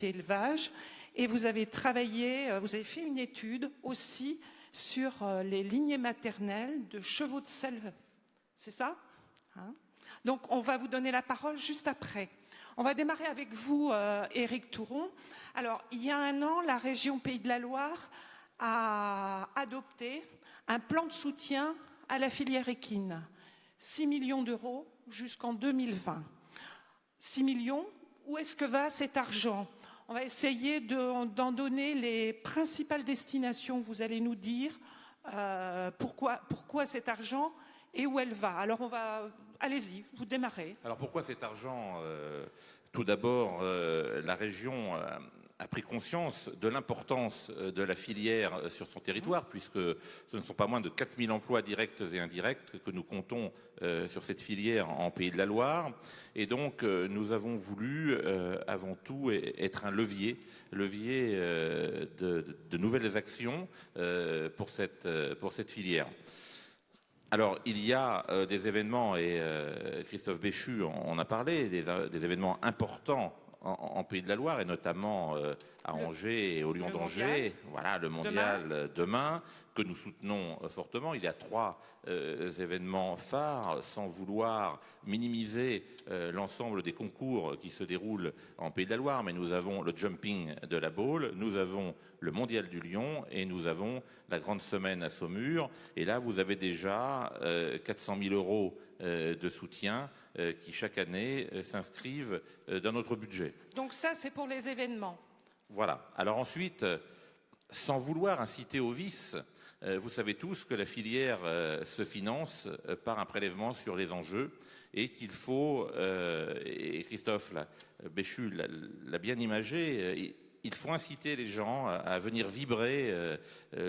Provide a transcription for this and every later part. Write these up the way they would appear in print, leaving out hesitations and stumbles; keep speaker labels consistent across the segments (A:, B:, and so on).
A: élevage et vous avez travaillé, vous avez fait une étude aussi sur les lignées maternelles de chevaux de selle. C'est ça, hein? Donc on va vous donner la parole juste après. On va démarrer avec vous, Éric Touron. Alors, il y a un an, la région Pays de la Loire a adopté un plan de soutien à la filière équine. 6 millions d'euros jusqu'en 2020. 6 millions, où est-ce que va cet argent? On va essayer d'en donner les principales destinations. Vous allez nous dire pourquoi cet argent et où elle va. Alors allez-y, vous démarrez.
B: Alors pourquoi cet argent? Tout d'abord, la région a pris conscience de l'importance de la filière sur son territoire, puisque ce ne sont pas moins de 4000 emplois directs et indirects que nous comptons sur cette filière en Pays de la Loire. Et donc, nous avons voulu, avant tout, être un levier de nouvelles actions pour cette filière. Alors, il y a des événements, et Christophe Béchu en a parlé, des événements importants en Pays de la Loire, et notamment à Angers et au Lyon d'Angers. Voilà, le mondial demain, que nous soutenons fortement. Il y a 3 événements phares, sans vouloir minimiser l'ensemble des concours qui se déroulent en Pays de la Loire, mais nous avons le jumping de la Baule, nous avons le mondial du Lyon et nous avons la grande semaine à Saumur. Et là, vous avez déjà 400 000 euros de soutien qui, chaque année, s'inscrivent dans notre budget.
A: Donc ça, c'est pour les événements.
B: Voilà. Alors ensuite, sans vouloir inciter au vice, vous savez tous que la filière se finance par un prélèvement sur les enjeux et qu'il faut, et Christophe Béchu l'a bien imagé, il faut inciter les gens à venir vibrer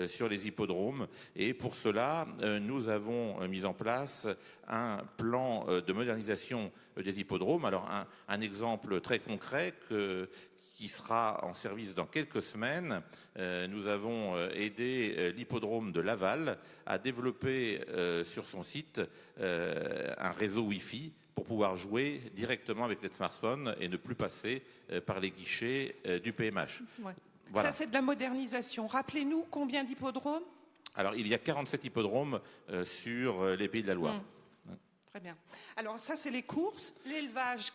B: sur les hippodromes. Et pour cela, nous avons mis en place un plan de modernisation des hippodromes. Alors un exemple très concret qui sera en service dans quelques semaines. Nous avons aidé l'hippodrome de Laval à développer sur son site un réseau Wi-Fi pour pouvoir jouer directement avec les smartphones et ne plus passer par les guichets du PMH.
A: Ouais.
B: Voilà.
A: Ça, c'est de la modernisation. Rappelez-nous combien d'hippodromes?
B: Alors, il y a 47 hippodromes sur les Pays de la Loire.
A: Très bien. Alors ça, c'est les courses. L'élevage,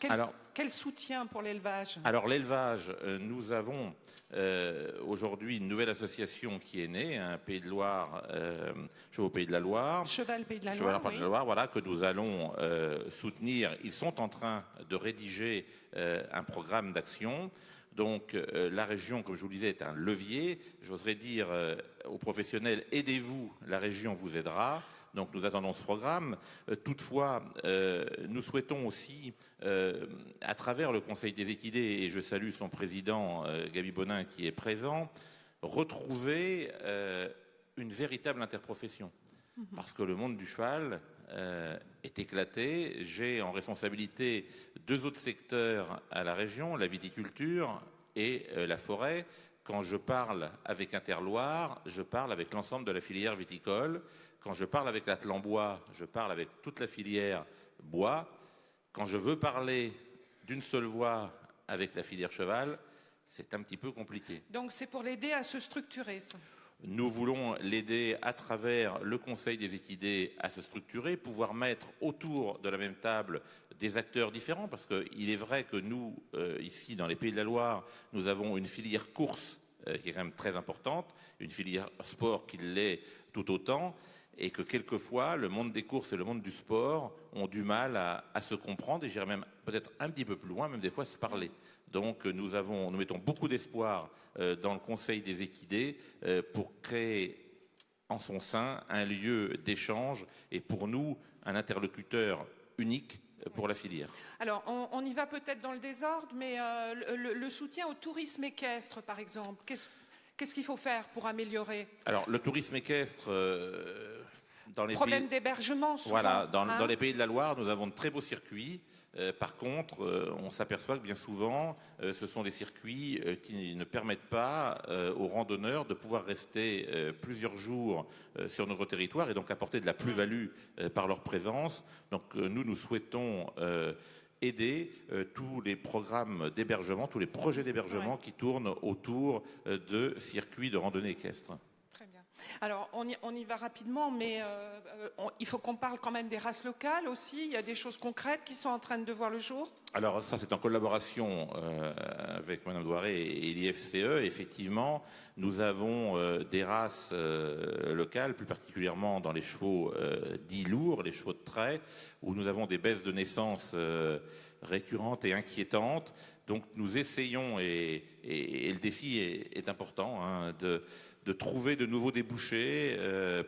A: quel soutien pour l'élevage?
B: Alors l'élevage, nous avons aujourd'hui une nouvelle association qui est née, un Pays de Loire, Chevaux Pays de la Loire.
A: Cheval Pays de la Loire,
B: Cheval Pays de la Loire, voilà, que nous allons soutenir. Ils sont en train de rédiger un programme d'action. Donc la région, comme je vous le disais, est un levier. J'oserais dire aux professionnels, aidez-vous, la région vous aidera. Donc nous attendons ce programme. Toutefois, nous souhaitons aussi, à travers le Conseil des équidés, et je salue son président, Gaby Bonin, qui est présent, retrouver une véritable interprofession. Parce que le monde du cheval est éclaté. J'ai en responsabilité 2 autres secteurs à la région, la viticulture et la forêt. Quand je parle avec Interloire, je parle avec l'ensemble de la filière viticole. Quand je parle avec l'Atlan-Bois, je parle avec toute la filière bois. Quand je veux parler d'une seule voix avec la filière cheval, c'est un petit peu compliqué.
A: Donc c'est pour l'aider à se structurer, ça.
B: Nous voulons l'aider à travers le Conseil des équidés à se structurer, pouvoir mettre autour de la même table des acteurs différents, parce qu'il est vrai que nous, ici dans les Pays de la Loire, nous avons une filière course qui est quand même très importante, une filière sport qui l'est tout autant, et que quelquefois le monde des courses et le monde du sport ont du mal à se comprendre, et j'irais même peut-être un petit peu plus loin, même des fois se parler. Donc nous mettons beaucoup d'espoir dans le Conseil des équidés pour créer en son sein un lieu d'échange et pour nous un interlocuteur unique pour la filière.
A: Alors on y va peut-être dans le désordre, mais le soutien au tourisme équestre, par exemple, qu'est-ce qu'il faut faire pour améliorer?
B: Alors le tourisme équestre... dans les
A: problème d'hébergement, souvent.
B: Voilà, dans les Pays de la Loire, nous avons de très beaux circuits. Par contre, on s'aperçoit que bien souvent, ce sont des circuits qui ne permettent pas aux randonneurs de pouvoir rester plusieurs jours sur notre territoire et donc apporter de la plus-value par leur présence. Donc nous souhaitons aider tous les programmes d'hébergement, tous les projets d'hébergement qui tournent autour de circuits de randonnée équestre.
A: Très bien. Alors, on y va rapidement, mais il faut qu'on parle quand même des races locales aussi. Il y a des choses concrètes qui sont en train de voir le jour.
B: Alors ça, c'est en collaboration avec Mme Douaré et l'IFCE. Effectivement, nous avons des races locales, plus particulièrement dans les chevaux dits lourds, les chevaux de trait, où nous avons des baisses de naissance récurrentes et inquiétantes. Donc nous essayons, et le défi est important, hein, de trouver de nouveaux débouchés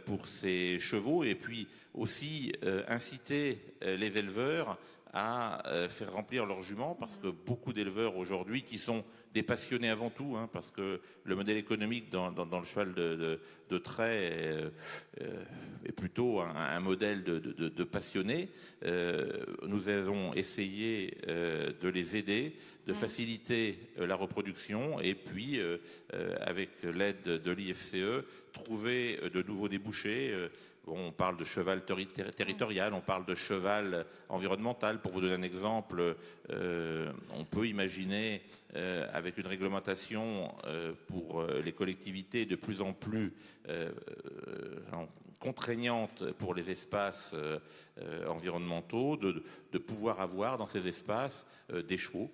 B: pour ces chevaux, et puis aussi inciter les éleveurs à faire remplir leurs juments, parce que beaucoup d'éleveurs aujourd'hui, qui sont des passionnés avant tout, hein, parce que le modèle économique dans le cheval de trait est plutôt un modèle de passionnés. Nous avons essayé de les aider, de faciliter la reproduction, et puis avec l'aide de l'IFCE, trouver de nouveaux débouchés. On parle de cheval territorial, on parle de cheval environnemental. Pour vous donner un exemple, on peut imaginer, avec une réglementation pour les collectivités de plus en plus contraignante pour les espaces environnementaux, de pouvoir avoir dans ces espaces des chevaux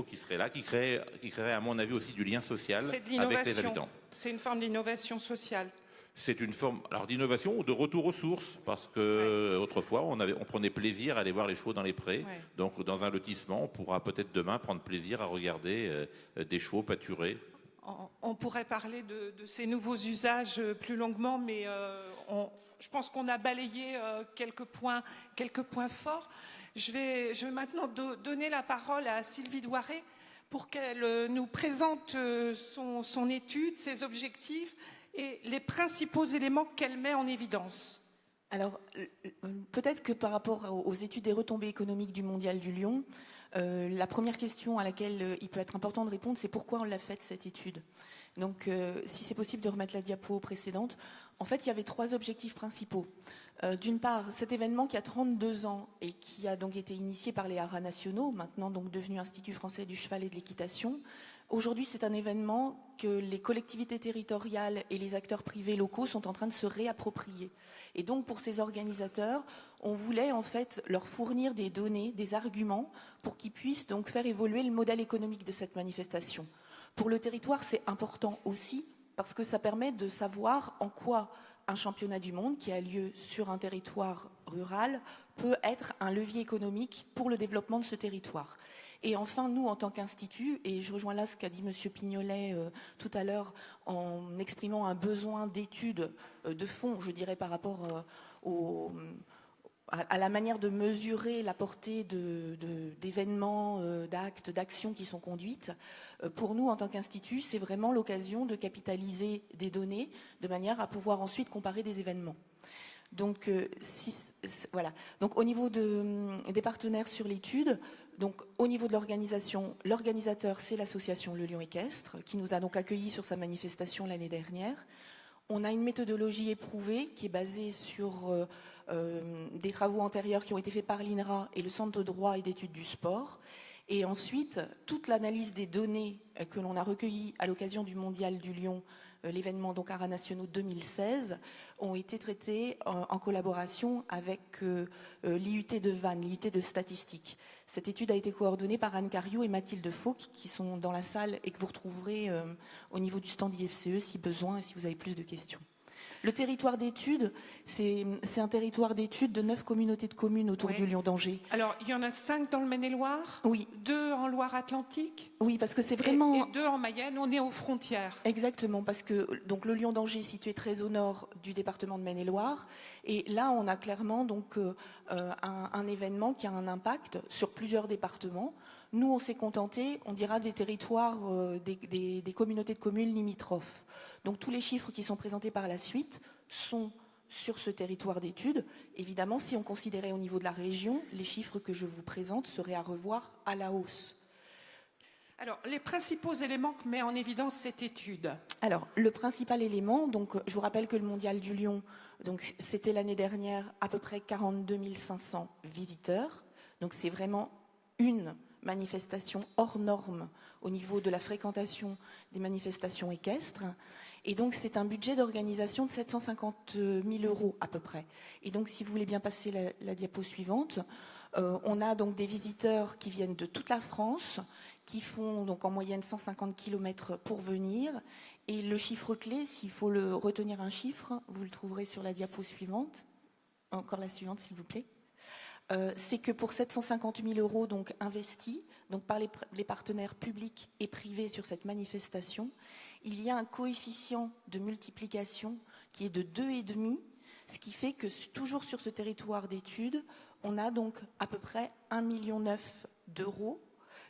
B: qui seraient là, qui créeraient à mon avis aussi du lien social avec les habitants.
A: C'est une forme d'innovation sociale.
B: C'est une forme d'innovation ou de retour aux sources, parce que autrefois on prenait plaisir à aller voir les chevaux dans les prés. Ouais. Donc dans un lotissement, on pourra peut-être demain prendre plaisir à regarder des chevaux pâturer.
A: On pourrait parler de ces nouveaux usages plus longuement, mais je pense qu'on a balayé quelques points forts. Je vais maintenant donner la parole à Sylvie Douaré pour qu'elle nous présente son étude, ses objectifs et les principaux éléments qu'elle met en évidence.
C: Alors, peut-être que par rapport aux études des retombées économiques du Mondial du Lion, la première question à laquelle il peut être important de répondre, c'est pourquoi on l'a faite, cette étude. Donc, si c'est possible de remettre la diapo précédente, en fait, il y avait 3 objectifs principaux. D'une part, cet événement qui a 32 ans et qui a donc été initié par les haras nationaux, maintenant donc devenu Institut français du cheval et de l'équitation. Aujourd'hui, c'est un événement que les collectivités territoriales et les acteurs privés locaux sont en train de se réapproprier. Et donc, pour ces organisateurs, on voulait en fait leur fournir des données, des arguments, pour qu'ils puissent donc faire évoluer le modèle économique de cette manifestation. Pour le territoire, c'est important aussi, parce que ça permet de savoir en quoi un championnat du monde qui a lieu sur un territoire rural peut être un levier économique pour le développement de ce territoire. Et enfin, nous, en tant qu'institut, et je rejoins là ce qu'a dit M. Pignolet tout à l'heure en exprimant un besoin d'études de fond, je dirais, par rapport à la manière de mesurer la portée d'événements, d'actes, d'actions qui sont conduites. Pour nous, en tant qu'institut, c'est vraiment l'occasion de capitaliser des données de manière à pouvoir ensuite comparer des événements. Donc, voilà. Donc, au niveau des partenaires sur l'étude, donc au niveau de l'organisation, l'organisateur, c'est l'association Le Lion Équestre, qui nous a donc accueillis sur sa manifestation l'année dernière. On a une méthodologie éprouvée qui est basée sur des travaux antérieurs qui ont été faits par l'INRA et le Centre de droit et d'études du sport. Et ensuite, toute l'analyse des données que l'on a recueillies à l'occasion du Mondial du Lion, l'événement donc Haras Nationaux 2016, ont été traitées en collaboration avec l'IUT de Vannes, l'IUT de statistique. Cette étude a été coordonnée par Anne Cariou et Mathilde Fauque, qui sont dans la salle et que vous retrouverez au niveau du stand IFCE si besoin et si vous avez plus de questions. Le territoire d'études, c'est un territoire d'études de 9 communautés de communes autour du Lion d'Angers.
A: Alors, il y en a 5 dans le Maine-et-Loire,
C: oui.
A: 2 en Loire-Atlantique.
C: Oui, parce que c'est vraiment...
A: Et 2 en Mayenne, on est aux frontières.
C: Exactement, parce que donc, le Lion d'Angers est situé très au nord du département de Maine-et-Loire. Et là, on a clairement donc, un événement qui a un impact sur plusieurs départements. Nous, on s'est contenté, on dira, des territoires, des communautés de communes limitrophes. Donc tous les chiffres qui sont présentés par la suite sont sur ce territoire d'études. Évidemment, si on considérait au niveau de la région, les chiffres que je vous présente seraient à revoir à la hausse.
A: Alors, les principaux éléments que met en évidence cette étude?
C: Alors, le principal élément, donc, je vous rappelle que le Mondial du Lion, c'était l'année dernière à peu près 42 500 visiteurs. Donc c'est vraiment une manifestation hors norme au niveau de la fréquentation des manifestations équestres. Et donc, c'est un budget d'organisation de 750 000 € à peu près. Et donc, si vous voulez bien passer la diapo suivante, on a donc des visiteurs qui viennent de toute la France, qui font donc en moyenne 150 km pour venir. Et le chiffre clé, s'il faut le retenir un chiffre, vous le trouverez sur la diapo suivante. Encore la suivante, s'il vous plaît. C'est que pour 750 000 € donc, investis donc, par les partenaires publics et privés sur cette manifestation, il y a un coefficient de multiplication qui est de 2,5, ce qui fait que toujours sur ce territoire d'études, on a donc à peu près 1,9 million €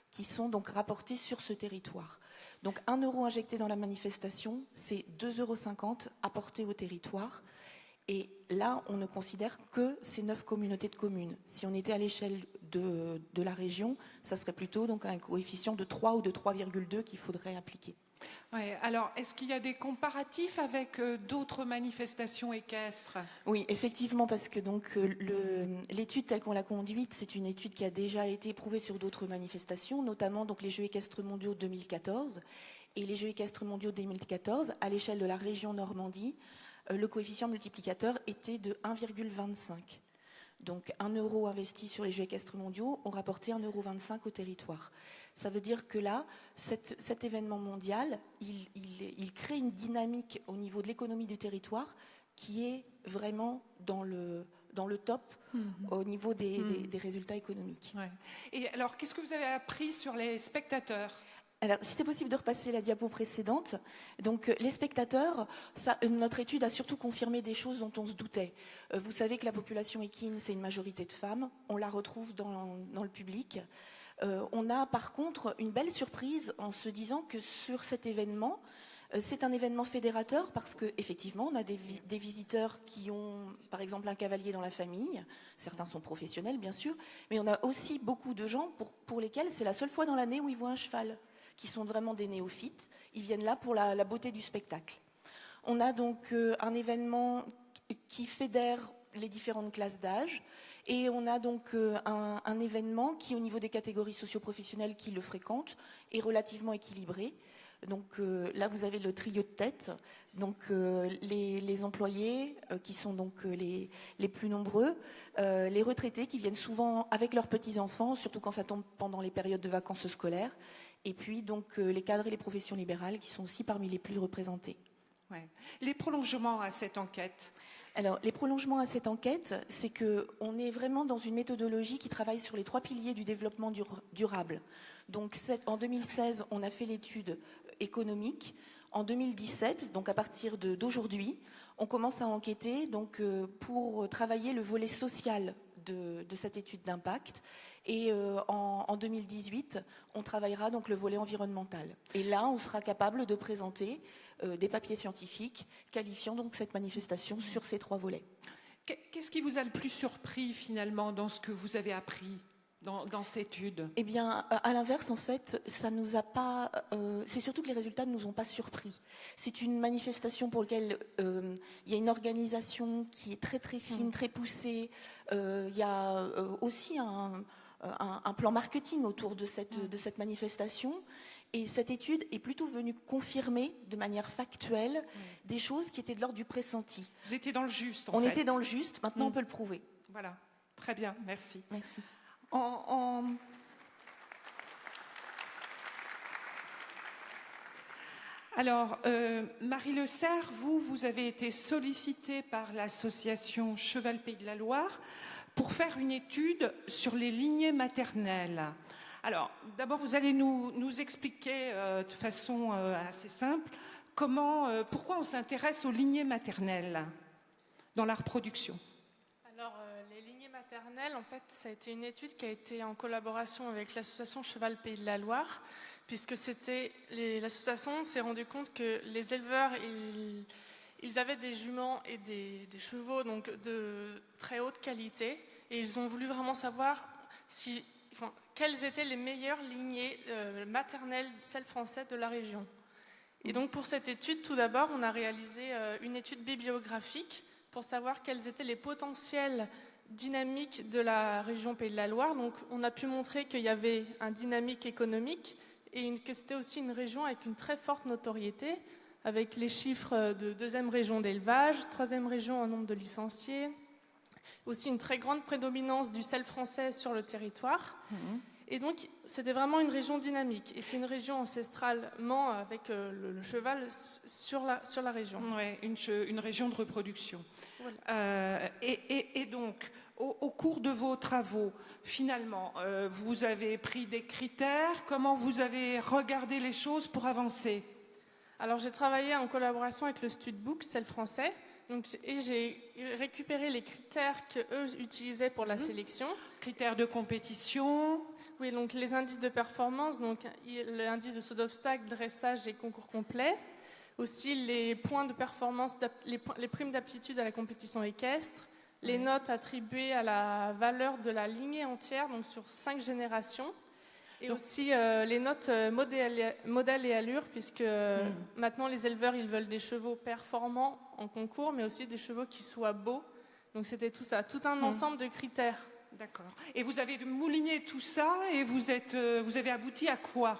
C: qui sont donc rapportés sur ce territoire. Donc 1 € injecté dans la manifestation, c'est 2,50 € apportés au territoire. Et là, on ne considère que ces 9 communautés de communes. Si on était à l'échelle de la région, ça serait plutôt donc un coefficient de 3 ou de 3,2 qu'il faudrait appliquer.
A: Ouais, alors, est-ce qu'il y a des comparatifs avec d'autres manifestations équestres?
C: Oui, effectivement, parce que donc l'étude telle qu'on l'a conduite, c'est une étude qui a déjà été éprouvée sur d'autres manifestations, notamment donc les Jeux équestres mondiaux 2014. Et les Jeux équestres mondiaux 2014, à l'échelle de la région Normandie, le coefficient multiplicateur était de 1,25. Donc 1 € investi sur les Jeux équestres mondiaux ont rapporté 1,25 € au territoire. Ça veut dire que là, cet événement mondial, il crée une dynamique au niveau de l'économie du territoire qui est vraiment dans le top au niveau des résultats économiques.
A: Ouais. Et alors, qu'est-ce que vous avez appris sur les spectateurs ?
C: Alors, si c'est possible de repasser la diapo précédente. Donc, les spectateurs, notre étude a surtout confirmé des choses dont on se doutait. Vous savez que la population équine, c'est une majorité de femmes. On la retrouve dans le public. On a par contre une belle surprise en se disant que sur cet événement, c'est un événement fédérateur parce qu'effectivement, on a des visiteurs qui ont, par exemple, un cavalier dans la famille. Certains sont professionnels, bien sûr. Mais on a aussi beaucoup de gens pour lesquels c'est la seule fois dans l'année où ils voient un cheval, qui sont vraiment des néophytes. Ils viennent là pour la beauté du spectacle. On a donc un événement qui fédère les différentes classes d'âge et on a donc un événement qui, au niveau des catégories socio-professionnelles qui le fréquentent, est relativement équilibré. Donc là, vous avez le trio de tête. Donc les employés qui sont donc les plus nombreux, les retraités qui viennent souvent avec leurs petits-enfants, surtout quand ça tombe pendant les périodes de vacances scolaires, et puis donc les cadres et les professions libérales qui sont aussi parmi les plus représentés.
A: Ouais. Les prolongements à cette enquête?
C: Alors, les prolongements à cette enquête, c'est qu'on est vraiment dans une méthodologie qui travaille sur les 3 piliers du développement durable. Donc, en 2016, on a fait l'étude économique. En 2017, donc à partir d'aujourd'hui, on commence à enquêter donc, pour travailler le volet social de cette étude d'impact. Et en 2018, on travaillera donc le volet environnemental. Et là, on sera capable de présenter des papiers scientifiques qualifiant donc cette manifestation sur ces 3 volets.
A: Qu'est-ce qui vous a le plus surpris finalement dans ce que vous avez appris dans cette étude?
C: Eh bien, à l'inverse, en fait, ça nous a pas. C'est surtout que les résultats ne nous ont pas surpris. C'est une manifestation pour laquelle il y a une organisation qui est très très fine, très poussée. Il y a aussi un plan marketing autour de cette manifestation. Et cette étude est plutôt venue confirmer de manière factuelle des choses qui étaient de l'ordre du pressenti.
A: Vous étiez dans le juste,
C: On était dans le juste, maintenant on peut le prouver.
A: Voilà, très bien, merci.
C: Merci.
A: Alors, Marie Le Serre, vous avez été sollicitée par l'association Cheval Pays de la Loire pour faire une étude sur les lignées maternelles. Alors, d'abord, vous allez nous expliquer de façon assez simple pourquoi on s'intéresse aux lignées maternelles dans la reproduction.
D: Alors, les lignées maternelles, en fait, ça a été une étude qui a été en collaboration avec l'association Cheval Pays de la Loire, puisque l'association s'est rendu compte que les éleveurs, ils avaient des juments et des chevaux donc, de très haute qualité, et ils ont voulu vraiment savoir quelles étaient les meilleures lignées maternelles, celles françaises de la région. Et donc pour cette étude, tout d'abord, on a réalisé une étude bibliographique pour savoir quels étaient les potentiels dynamique de la région Pays de la Loire. Donc, on a pu montrer qu'il y avait un dynamique économique et que c'était aussi une région avec une très forte notoriété, avec les chiffres de 2e région d'élevage, 3e région en nombre de licenciés, aussi une très grande prédominance du sel français sur le territoire. Et donc, c'était vraiment une région dynamique. Et c'est une région ancestralement avec le cheval sur la région.
A: Ouais, une région de reproduction.
D: Voilà.
A: Et donc, au cours de vos travaux, finalement, vous avez pris des critères. Comment vous avez regardé les choses pour avancer?
D: Alors, j'ai travaillé en collaboration avec le Studbook, Sel français. Donc, et j'ai récupéré les critères qu'eux utilisaient pour la sélection.
A: Critères de compétition.
D: Oui, donc les indices de performance, donc l'indice de saut d'obstacle, dressage et concours complet. Aussi les points de performance, les primes d'aptitude à la compétition équestre. Les notes attribuées à la valeur de la lignée entière, donc sur 5 générations. Et donc, aussi les notes modèle et allure, puisque maintenant les éleveurs ils veulent des chevaux performants en concours, mais aussi des chevaux qui soient beaux. Donc c'était tout ça, tout un ensemble de critères.
A: D'accord. Et vous avez mouliné tout ça et vous avez abouti à quoi?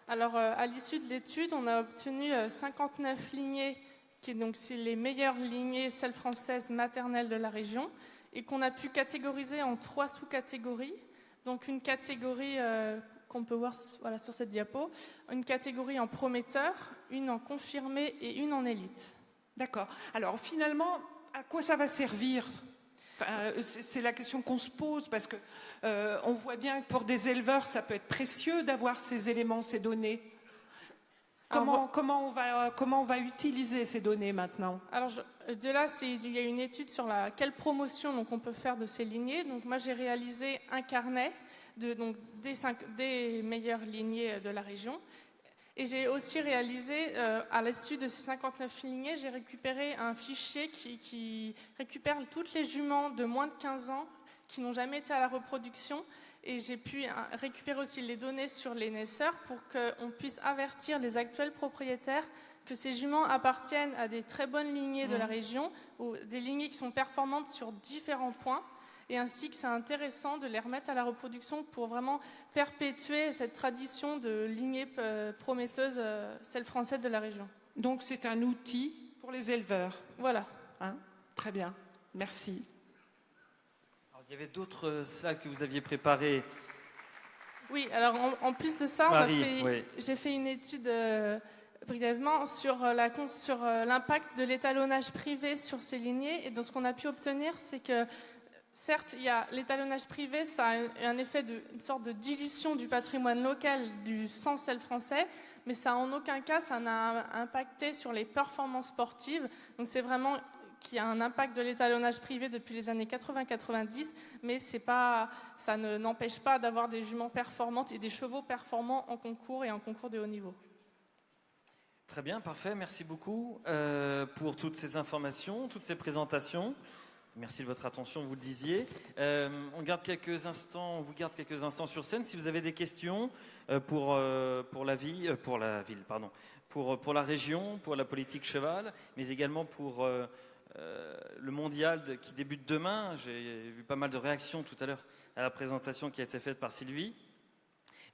D: Alors à l'issue de l'étude, on a obtenu 59 lignées, donc c'est les meilleures lignées celles françaises maternelles de la région, et qu'on a pu catégoriser en 3 sous-catégories. Donc une catégorie qu'on peut voir sur cette diapo, une catégorie en prometteur, une en confirmé et une en élite.
A: D'accord. Alors finalement, à quoi ça va servir? C'est la question qu'on se pose parce que on voit bien que pour des éleveurs, ça peut être précieux d'avoir ces éléments, ces données. Comment on va utiliser ces données maintenant?
D: Alors de là, il y a une étude sur quelle promotion donc, on peut faire de ces lignées. Donc moi, j'ai réalisé un carnet des meilleures lignées de la région. Et j'ai aussi réalisé, à l'issue de ces 59 lignées, j'ai récupéré un fichier qui récupère toutes les juments de moins de 15 ans qui n'ont jamais été à la reproduction. Et j'ai pu récupérer aussi les données sur les naisseurs pour qu'on puisse avertir les actuels propriétaires que ces juments appartiennent à des très bonnes lignées de la région, ou des lignées qui sont performantes sur différents points. Et ainsi que c'est intéressant de les remettre à la reproduction pour vraiment perpétuer cette tradition de lignée prometteuse, celle française de la région.
A: Donc c'est un outil pour les éleveurs.
D: Voilà.
A: Très bien, merci.
E: Alors, il y avait d'autres slides que vous aviez préparés.
D: Oui, alors en plus de ça, j'ai fait une étude brièvement sur l'impact de l'étalonnage privé sur ces lignées. Et donc ce qu'on a pu obtenir, c'est que certes, il y a l'étalonnage privé, ça a un effet une sorte de dilution du patrimoine local du sang sel français, mais ça en aucun cas ça n'a impacté sur les performances sportives. Donc c'est vraiment qu'il y a un impact de l'étalonnage privé depuis les années 80-90, mais ça n'empêche pas d'avoir des juments performantes et des chevaux performants en concours et en concours de haut niveau.
E: Très bien, parfait. Merci beaucoup pour toutes ces informations, toutes ces présentations. Merci de votre attention, vous le disiez. On vous garde quelques instants sur scène. Si vous avez des questions pour la région, pour la politique cheval, mais également pour le mondial qui débute demain. J'ai vu pas mal de réactions tout à l'heure à la présentation qui a été faite par Sylvie.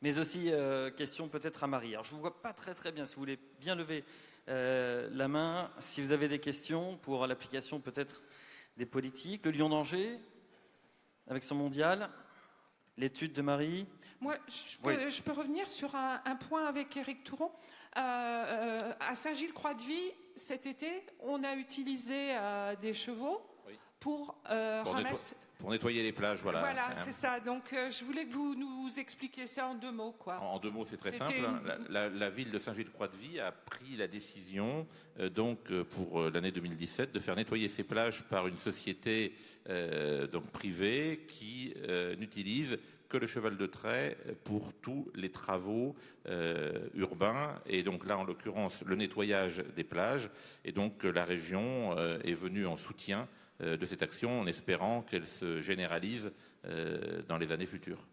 E: Mais aussi question peut-être à Marie. Alors je ne vous vois pas très bien. Si vous voulez bien lever la main, si vous avez des questions pour l'application peut-être des politiques, le Lion d'Angers, avec son mondial, l'étude de Marie.
A: Moi, je peux revenir sur un point avec Éric Touron. À Saint-Gilles-Croix-de-Vie, cet été, on a utilisé des chevaux pour ramasser...
B: Pour nettoyer les plages, voilà.
A: Voilà, c'est ça. Donc, je voulais que vous nous expliquiez ça en 2 mots, quoi.
B: En 2 mots, c'est très simple. La ville de Saint-Gilles-Croix-de-Vie a pris la décision, pour l'année 2017, de faire nettoyer ces plages par une société privée qui n'utilise que le cheval de trait pour tous les travaux urbains. Et donc là, en l'occurrence, le nettoyage des plages. Et donc, la région est venue en soutien de cette action en espérant qu'elle se généralise dans les années futures.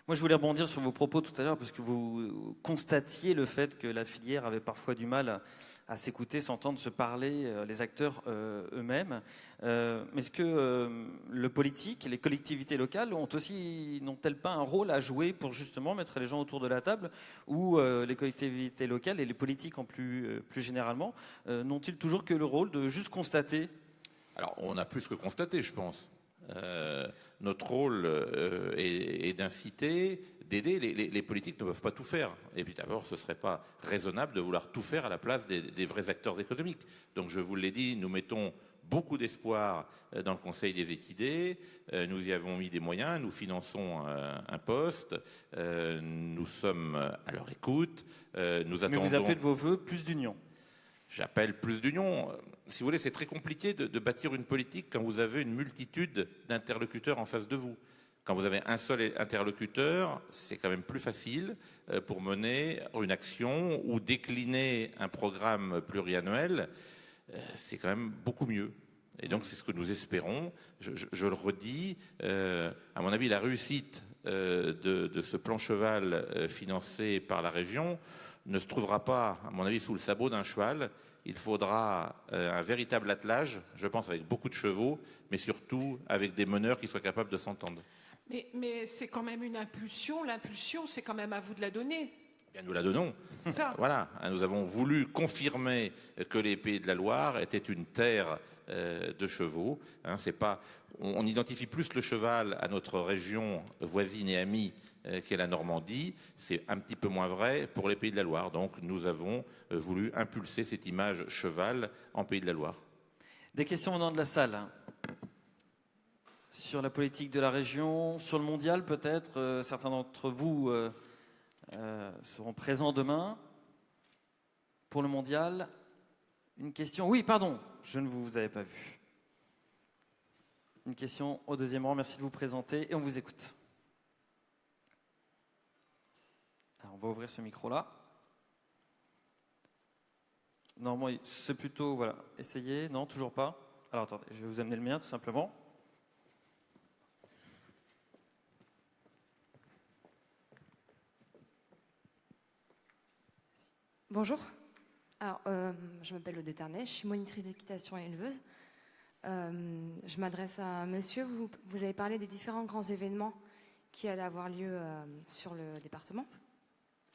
E: Moi, je voulais rebondir sur vos propos tout à l'heure, parce que vous constatiez le fait que la filière avait parfois du mal à s'écouter, s'entendre, se parler, les acteurs eux-mêmes. Mais est-ce que le politique, les collectivités locales n'ont-elles pas un rôle à jouer pour justement mettre les gens autour de la table, ou les collectivités locales et les politiques en plus généralement n'ont-ils toujours que le rôle de juste constater?
B: Alors, on a plus que constaté, je pense. Notre rôle est d'inciter, d'aider. Les politiques ne peuvent pas tout faire. Et puis d'abord, ce ne serait pas raisonnable de vouloir tout faire à la place des vrais acteurs économiques. Donc je vous l'ai dit, nous mettons beaucoup d'espoir dans le Conseil des équidés. Nous y avons mis des moyens, nous finançons un poste, nous sommes à leur écoute. Nous attendons...
E: Mais vous appelez de vos voeux plus d'union.
B: J'appelle plus d'union. Si vous voulez, c'est très compliqué de bâtir une politique quand vous avez une multitude d'interlocuteurs en face de vous. Quand vous avez un seul interlocuteur, c'est quand même plus facile pour mener une action ou décliner un programme pluriannuel. C'est quand même beaucoup mieux. Et donc, c'est ce que nous espérons. Je le redis, à mon avis, la réussite de ce plan cheval financé par la région ne se trouvera pas, à mon avis, sous le sabot d'un cheval. Il faudra un véritable attelage, je pense avec beaucoup de chevaux, mais surtout avec des meneurs qui soient capables de s'entendre.
A: Mais c'est quand même une impulsion. L'impulsion, c'est quand même à vous de la donner.
B: Bien, nous la donnons.
A: C'est ça.
B: Voilà, nous avons voulu confirmer que les Pays de la Loire étaient une terre de chevaux. C'est pas, on identifie plus le cheval à notre région voisine et amie qu'est la Normandie. C'est un petit peu moins vrai pour les Pays de la Loire. Donc nous avons voulu impulser cette image cheval en Pays de la Loire.
E: Des questions venant de la salle sur la politique de la région, sur le mondial peut-être. Certains d'entre vous seront présents demain pour le mondial. Une question. Oui, pardon, je ne vous avais pas vu. Une question au deuxième rang. Merci de vous présenter et on vous écoute. Alors, on va ouvrir ce micro-là. Normalement, c'est plutôt, voilà, essayez. Non, toujours pas. Alors, attendez, je vais vous amener le mien, tout simplement.
F: Bonjour. Alors, je m'appelle Aude Ternay, je suis monitrice d'équitation et éleveuse. Je m'adresse à monsieur. Vous avez parlé des différents grands événements qui allaient avoir lieu sur le département.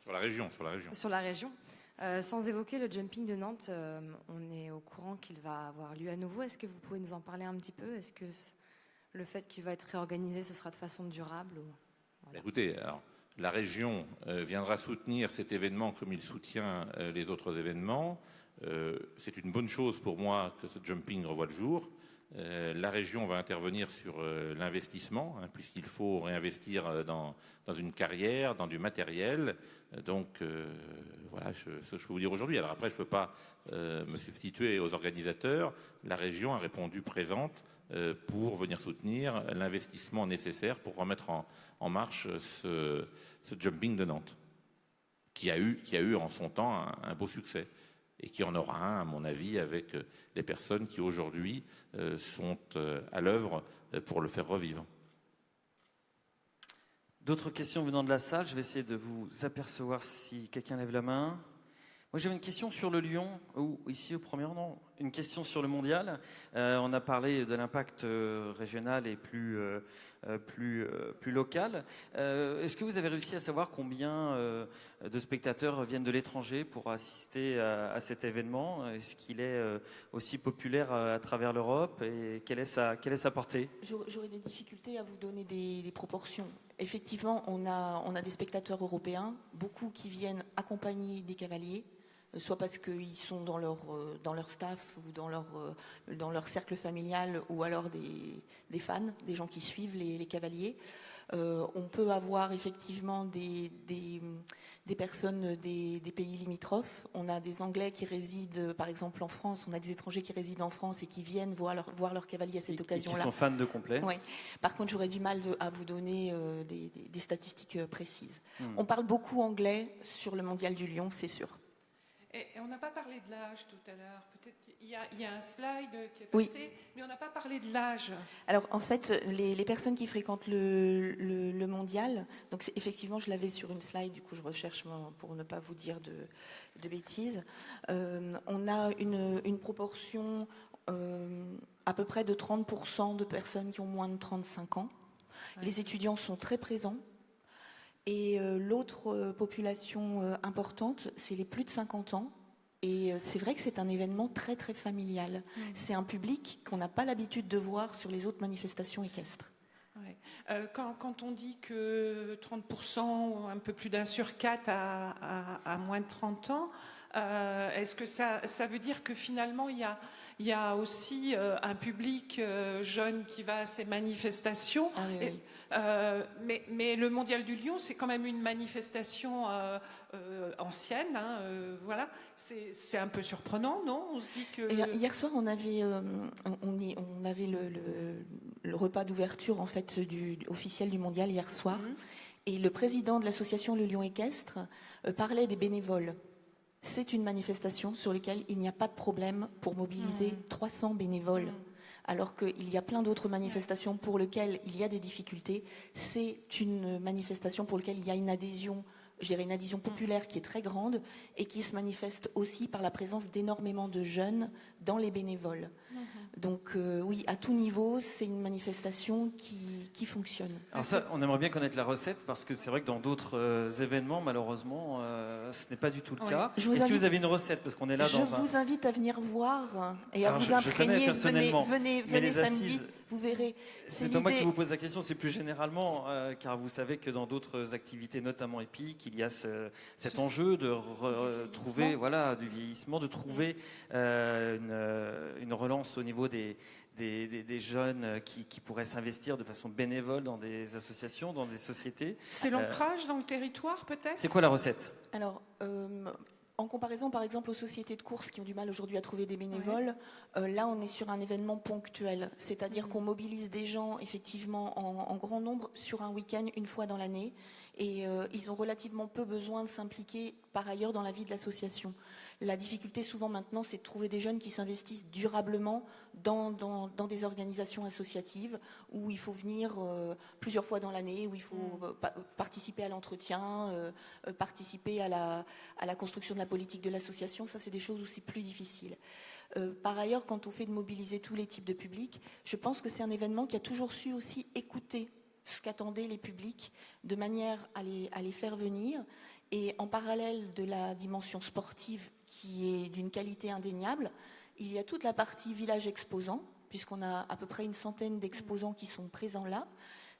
B: Sur la région.
F: Sur la région. Sans évoquer le jumping de Nantes, on est au courant qu'il va avoir lieu à nouveau. Est-ce que vous pouvez nous en parler un petit peu? Est-ce que le fait qu'il va être réorganisé, ce sera de façon durable ou... Voilà.
B: Écoutez, alors, la région viendra soutenir cet événement comme il soutient les autres événements. C'est une bonne chose pour moi que ce jumping revoie le jour. La région va intervenir sur l'investissement, puisqu'il faut réinvestir dans une carrière, dans du matériel. Donc, voilà ce que je peux vous dire aujourd'hui. Alors après, je ne peux pas me substituer aux organisateurs. La région a répondu présente pour venir soutenir l'investissement nécessaire pour remettre en marche ce jumping de Nantes, qui a eu en son temps un beau succès. Et qui en aura un, à mon avis, avec les personnes qui aujourd'hui sont à l'œuvre pour le faire revivre.
E: D'autres questions venant de la salle. Je vais essayer de vous apercevoir si quelqu'un lève la main. Moi, j'avais une question sur le Lyon, ou ici au premier rang, une question sur le mondial. On a parlé de l'impact régional et plus local. Est-ce que vous avez réussi à savoir combien de spectateurs viennent de l'étranger pour assister à cet événement? Est-ce qu'il est aussi populaire à travers l'Europe et quelle est sa portée?
C: J'aurais des difficultés à vous donner des proportions. Effectivement, on a des spectateurs européens, beaucoup qui viennent accompagner des cavaliers, soit parce qu'ils sont dans leur staff ou dans leur cercle familial, ou alors des fans, des gens qui suivent les cavaliers. On peut avoir effectivement des personnes des pays limitrophes. On a des Anglais qui résident, par exemple, en France. On a des étrangers qui résident en France et qui viennent voir leur cavalier à cette occasion-là.
E: Qui sont fans de complet.
C: Oui. Par contre, j'aurais du mal à vous donner des statistiques précises. On parle beaucoup anglais sur le Mondial du Lion, c'est sûr.
A: Et on n'a pas parlé de l'âge tout à l'heure. Peut-être qu'il y a un slide qui est
C: Oui.
A: passé, mais on n'a pas parlé de l'âge.
C: Alors en fait, les personnes qui fréquentent le mondial, donc effectivement je l'avais sur une slide, du coup je recherche pour ne pas vous dire de bêtises, on a une proportion à peu près de 30% de personnes qui ont moins de 35 ans. Ouais. Les étudiants sont très présents. Et l'autre population importante, c'est les plus de 50 ans. Et c'est vrai que c'est un événement très très familial. C'est un public qu'on n'a pas l'habitude de voir sur les autres manifestations équestres.
A: Ouais. Quand on dit que 30% ou un peu plus d'1 sur 4 a moins de 30 ans, est-ce que ça veut dire que finalement il y a aussi un public jeune qui va à ces manifestations?
C: Ah, oui, oui.
A: Mais le Mondial du Lion, c'est quand même une manifestation ancienne. Hein, voilà, c'est un peu surprenant, non? On se dit que
C: eh bien, hier soir, on avait le repas d'ouverture en fait officiel du Mondial hier soir, et le président de l'association Le Lion Équestre parlait des bénévoles. C'est une manifestation sur laquelle il n'y a pas de problème pour mobiliser 300 bénévoles. Alors qu'il y a plein d'autres manifestations pour lesquelles il y a des difficultés. C'est une manifestation pour laquelle il y a une adhésion, je dirais une adhésion populaire qui est très grande et qui se manifeste aussi par la présence d'énormément de jeunes dans les bénévoles. Donc oui, à tout niveau, c'est une manifestation qui fonctionne.
E: Alors ça, on aimerait bien connaître la recette, parce que c'est vrai que dans d'autres événements, malheureusement, ce n'est pas du tout le cas. Est-ce que vous avez une recette? Parce qu'on est là
C: je vous invite à venir voir et à vous imprégner. Venez samedi, vous verrez.
E: C'est pas moi qui vous pose la question, c'est plus généralement, car vous savez que dans d'autres activités, notamment épiques, il y a cet enjeu de trouver, voilà, du vieillissement, de trouver une relance au niveau des jeunes qui pourraient s'investir de façon bénévole dans des associations, dans des sociétés.
A: C'est l'ancrage dans le territoire, peut-être?
E: C'est quoi la recette?
C: Alors, en comparaison, par exemple, aux sociétés de courses qui ont du mal aujourd'hui à trouver des bénévoles, là, on est sur un événement ponctuel. C'est-à-dire qu'on mobilise des gens, effectivement, en grand nombre sur un week-end, une fois dans l'année. Et ils ont relativement peu besoin de s'impliquer, par ailleurs, dans la vie de l'association. La difficulté, souvent, maintenant, c'est de trouver des jeunes qui s'investissent durablement dans des organisations associatives où il faut venir plusieurs fois dans l'année, où il faut participer à l'entretien, participer à la construction de la politique de l'association. Ça, c'est des choses où c'est plus difficile. Par ailleurs, quand on fait de mobiliser tous les types de publics, je pense que c'est un événement qui a toujours su aussi écouter ce qu'attendaient les publics, de manière à les faire venir. Et en parallèle de la dimension sportive, qui est d'une qualité indéniable, il y a toute la partie village exposant, puisqu'on a à peu près une centaine d'exposants qui sont présents là,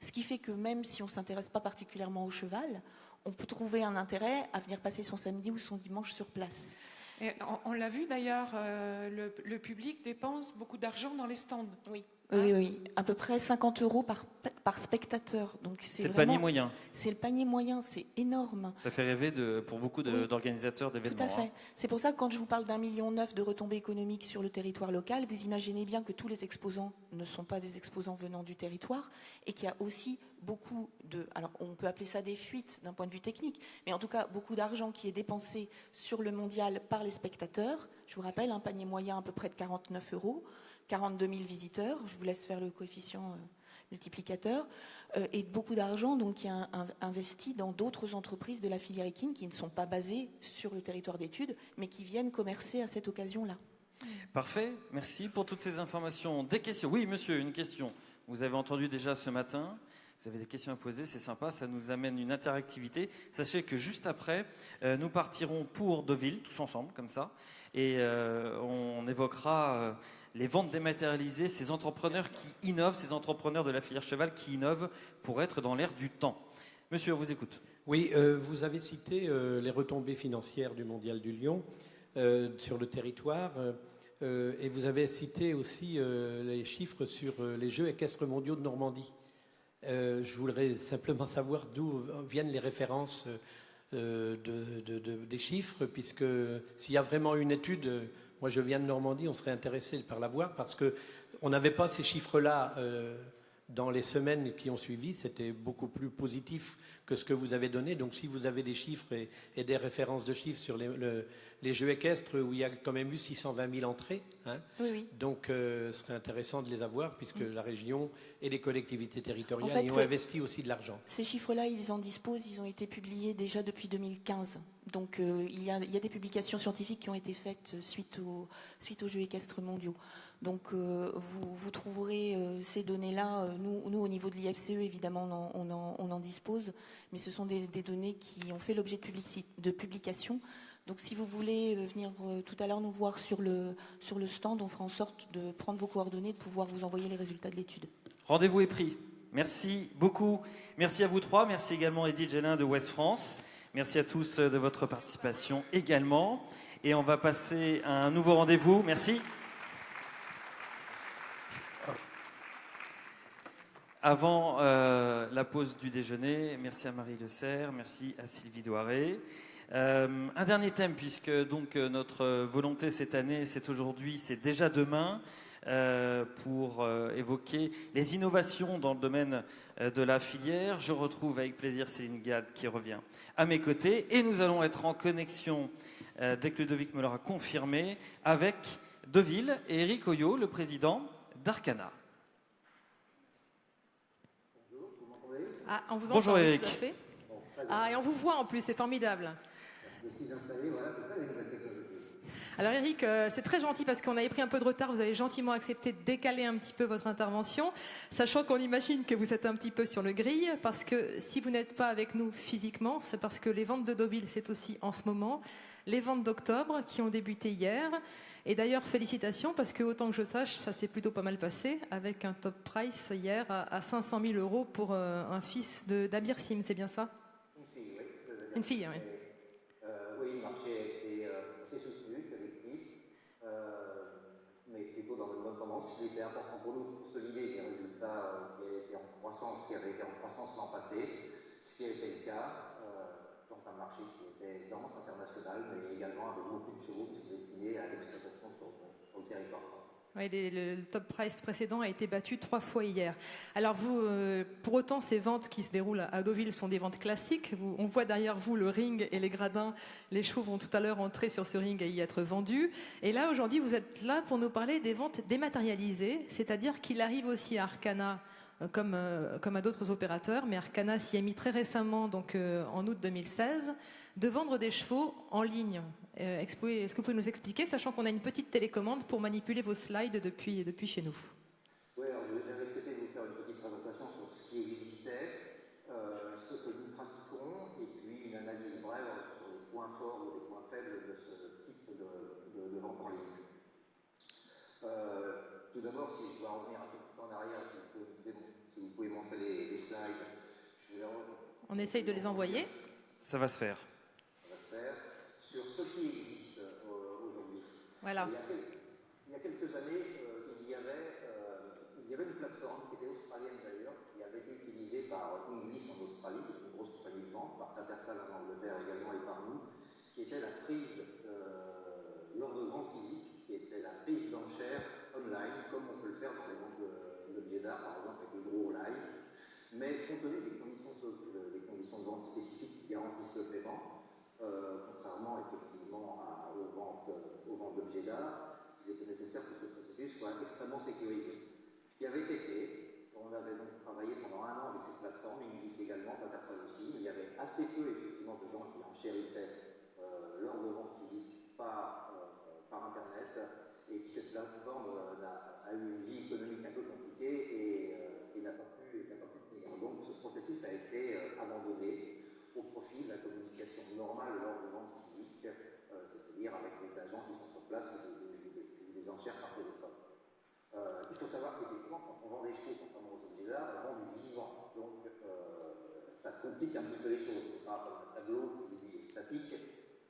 C: ce qui fait que même si on ne s'intéresse pas particulièrement au cheval, on peut trouver un intérêt à venir passer son samedi ou son dimanche sur place.
A: Et on l'a vu d'ailleurs, le public dépense beaucoup d'argent dans les stands.
C: Oui. Oui, à peu près 50 € par spectateur. Donc
E: c'est le panier moyen.
C: C'est le panier moyen, c'est énorme.
E: Ça fait rêver pour beaucoup d'organisateurs d'événements.
C: Tout à fait. C'est pour ça que quand je vous parle d'1,9 million de retombées économiques sur le territoire local, vous imaginez bien que tous les exposants ne sont pas des exposants venant du territoire et qu'il y a aussi beaucoup alors on peut appeler ça des fuites d'un point de vue technique, mais en tout cas beaucoup d'argent qui est dépensé sur le mondial par les spectateurs. Je vous rappelle, un panier moyen à peu près de 49 €. 42 000 visiteurs, je vous laisse faire le coefficient multiplicateur, et beaucoup d'argent donc, qui est investi dans d'autres entreprises de la filière équine qui ne sont pas basées sur le territoire d'études, mais qui viennent commercer à cette occasion-là.
E: Parfait, merci pour toutes ces informations. Des questions? Oui, monsieur, une question. Vous avez entendu déjà ce matin, vous avez des questions à poser, c'est sympa, ça nous amène une interactivité. Sachez que juste après, nous partirons pour Deauville, tous ensemble, comme ça, et on évoquera les ventes dématérialisées, ces entrepreneurs qui innovent, ces entrepreneurs de la filière cheval qui innovent pour être dans l'air du temps. Monsieur, on vous écoute.
G: Oui, vous avez cité les retombées financières du Mondial du Lion sur le territoire, et vous avez cité aussi les chiffres sur les Jeux équestres mondiaux de Normandie. Je voudrais simplement savoir d'où viennent les références des chiffres, puisque s'il y a vraiment une étude, moi je viens de Normandie, on serait intéressé par la voir, parce qu'on n'avait pas ces chiffres-là dans les semaines qui ont suivi, c'était beaucoup plus positif que ce que vous avez donné. Donc si vous avez des chiffres et des références de chiffres sur les jeux équestres où il y a quand même eu 620 000 entrées. Hein.
C: Oui, oui.
G: Donc, ce serait intéressant de les avoir puisque la région et les collectivités territoriales
C: En fait,
G: y ont investi aussi de l'argent.
C: Ces chiffres-là, ils en disposent, ils ont été publiés déjà depuis 2015. Donc il y a des publications scientifiques qui ont été faites suite aux Jeux équestres mondiaux. Donc vous trouverez ces données-là. Nous, au niveau de l'IFCE, évidemment, on en dispose, mais ce sont des données qui ont fait l'objet de publications. Donc si vous voulez venir tout à l'heure nous voir sur le stand, on fera en sorte de prendre vos coordonnées, de pouvoir vous envoyer les résultats de l'étude.
E: Rendez-vous est pris. Merci beaucoup. Merci à vous trois. Merci également Edith Gélin de Ouest France. Merci à tous de votre participation également. Et on va passer à un nouveau rendez-vous. Merci. Avant la pause du déjeuner, merci à Marie Le Serre, merci à Sylvie Douaré. Un dernier thème, puisque donc notre volonté cette année, c'est aujourd'hui, c'est déjà demain, pour évoquer les innovations dans le domaine de la filière. Je retrouve avec plaisir Céline Gade qui revient à mes côtés et nous allons être en connexion, dès que Ludovic me l'aura confirmé, avec Deauville et Eric Oyo, le président d'Arcana.
H: Ah, on vous entend,
E: Bonjour Eric.
H: tout à fait. Ah, et on vous voit en plus, c'est formidable. Alors Eric, c'est très gentil parce qu'on avait pris un peu de retard, vous avez gentiment accepté de décaler un petit peu votre intervention, sachant qu'on imagine que vous êtes un petit peu sur le grill, parce que si vous n'êtes pas avec nous physiquement, c'est parce que les ventes de Deauville, c'est aussi en ce moment, les ventes d'octobre qui ont débuté hier. Et d'ailleurs, félicitations, parce que autant que je sache, ça s'est plutôt pas mal passé, avec un top price hier à 500 000 € pour un fils d'Abir Sim, c'est bien ça?
I: Une fille, oui.
H: Une fille, oui.
I: Oui, le marché a été assez soutenu, c'est l'équipe, mais plutôt dans une bonne tendance. Ce qui était important pour nous, pour consolider les résultats qui avaient été en croissance, qui avaient été en croissance l'an passé, ce qui a été le cas. Donc un marché qui était dense, international, mais également avec beaucoup de chevaux qui sont destinés à l'exploitation sur le territoire français.
H: Oui, le top price précédent a été battu 3 fois hier. Alors vous, pour autant, ces ventes qui se déroulent à Deauville sont des ventes classiques. On voit derrière vous le ring et les gradins. Les chevaux vont tout à l'heure entrer sur ce ring et y être vendus. Et là, aujourd'hui, vous êtes là pour nous parler des ventes dématérialisées, c'est-à-dire qu'il arrive aussi à Arcana, comme à d'autres opérateurs, mais Arcana s'y est mis très récemment, donc en août 2016, de vendre des chevaux en ligne. Est-ce que vous pouvez nous expliquer, sachant qu'on a une petite télécommande pour manipuler vos slides depuis chez nous?
I: Oui, alors j'avais souhaité vous faire une petite présentation sur ce qui existait, ce que nous pratiquons, et puis une analyse brève sur les points forts ou les points faibles de ce type de vente en ligne. Tout d'abord, si je dois revenir un peu en arrière, si vous pouvez montrer les slides, je vais
H: On essaye de les envoyer.
E: Ça va se faire.
I: Sur ce qui existe aujourd'hui.
H: Voilà.
I: Il y a quelques années, il y avait une plateforme qui était australienne d'ailleurs, qui avait été utilisée par Inglis en Australie, qui est une grosse compagnie de vente, par Tattersall en Angleterre également et par nous, qui était la prise lors de ventes physiques, qui était la prise d'enchères online, comme on peut le faire dans les ventes d'objets d'art, par exemple avec le gros live, mais compte tenu des conditions de vente spécifiques qui garantissent le paiement. Contrairement effectivement aux ventes d'objets d'art, il était nécessaire que ce processus soit extrêmement sécurisé. Ce qui avait été fait, on avait donc travaillé pendant 1 an avec cette plateforme, Inglis également, Tattersall aussi, mais il y avait assez peu effectivement de gens qui enchérissaient lors de ventes physiques par Internet, et puis cette plateforme a eu une vie économique un peu compliquée et n'a pas pu tenir. Donc ce processus a été abandonné au profit de la communication normale lors de ventes physiques, c'est-à-dire avec des agents qui sont sur place ou des enchères par téléphone. Il faut savoir qu'effectivement, quand on vend des chevaux, contrairement aux objets d'art, on vend du vivant. Donc ça complique un petit peu les choses. C'est pas comme un tableau qui est statique,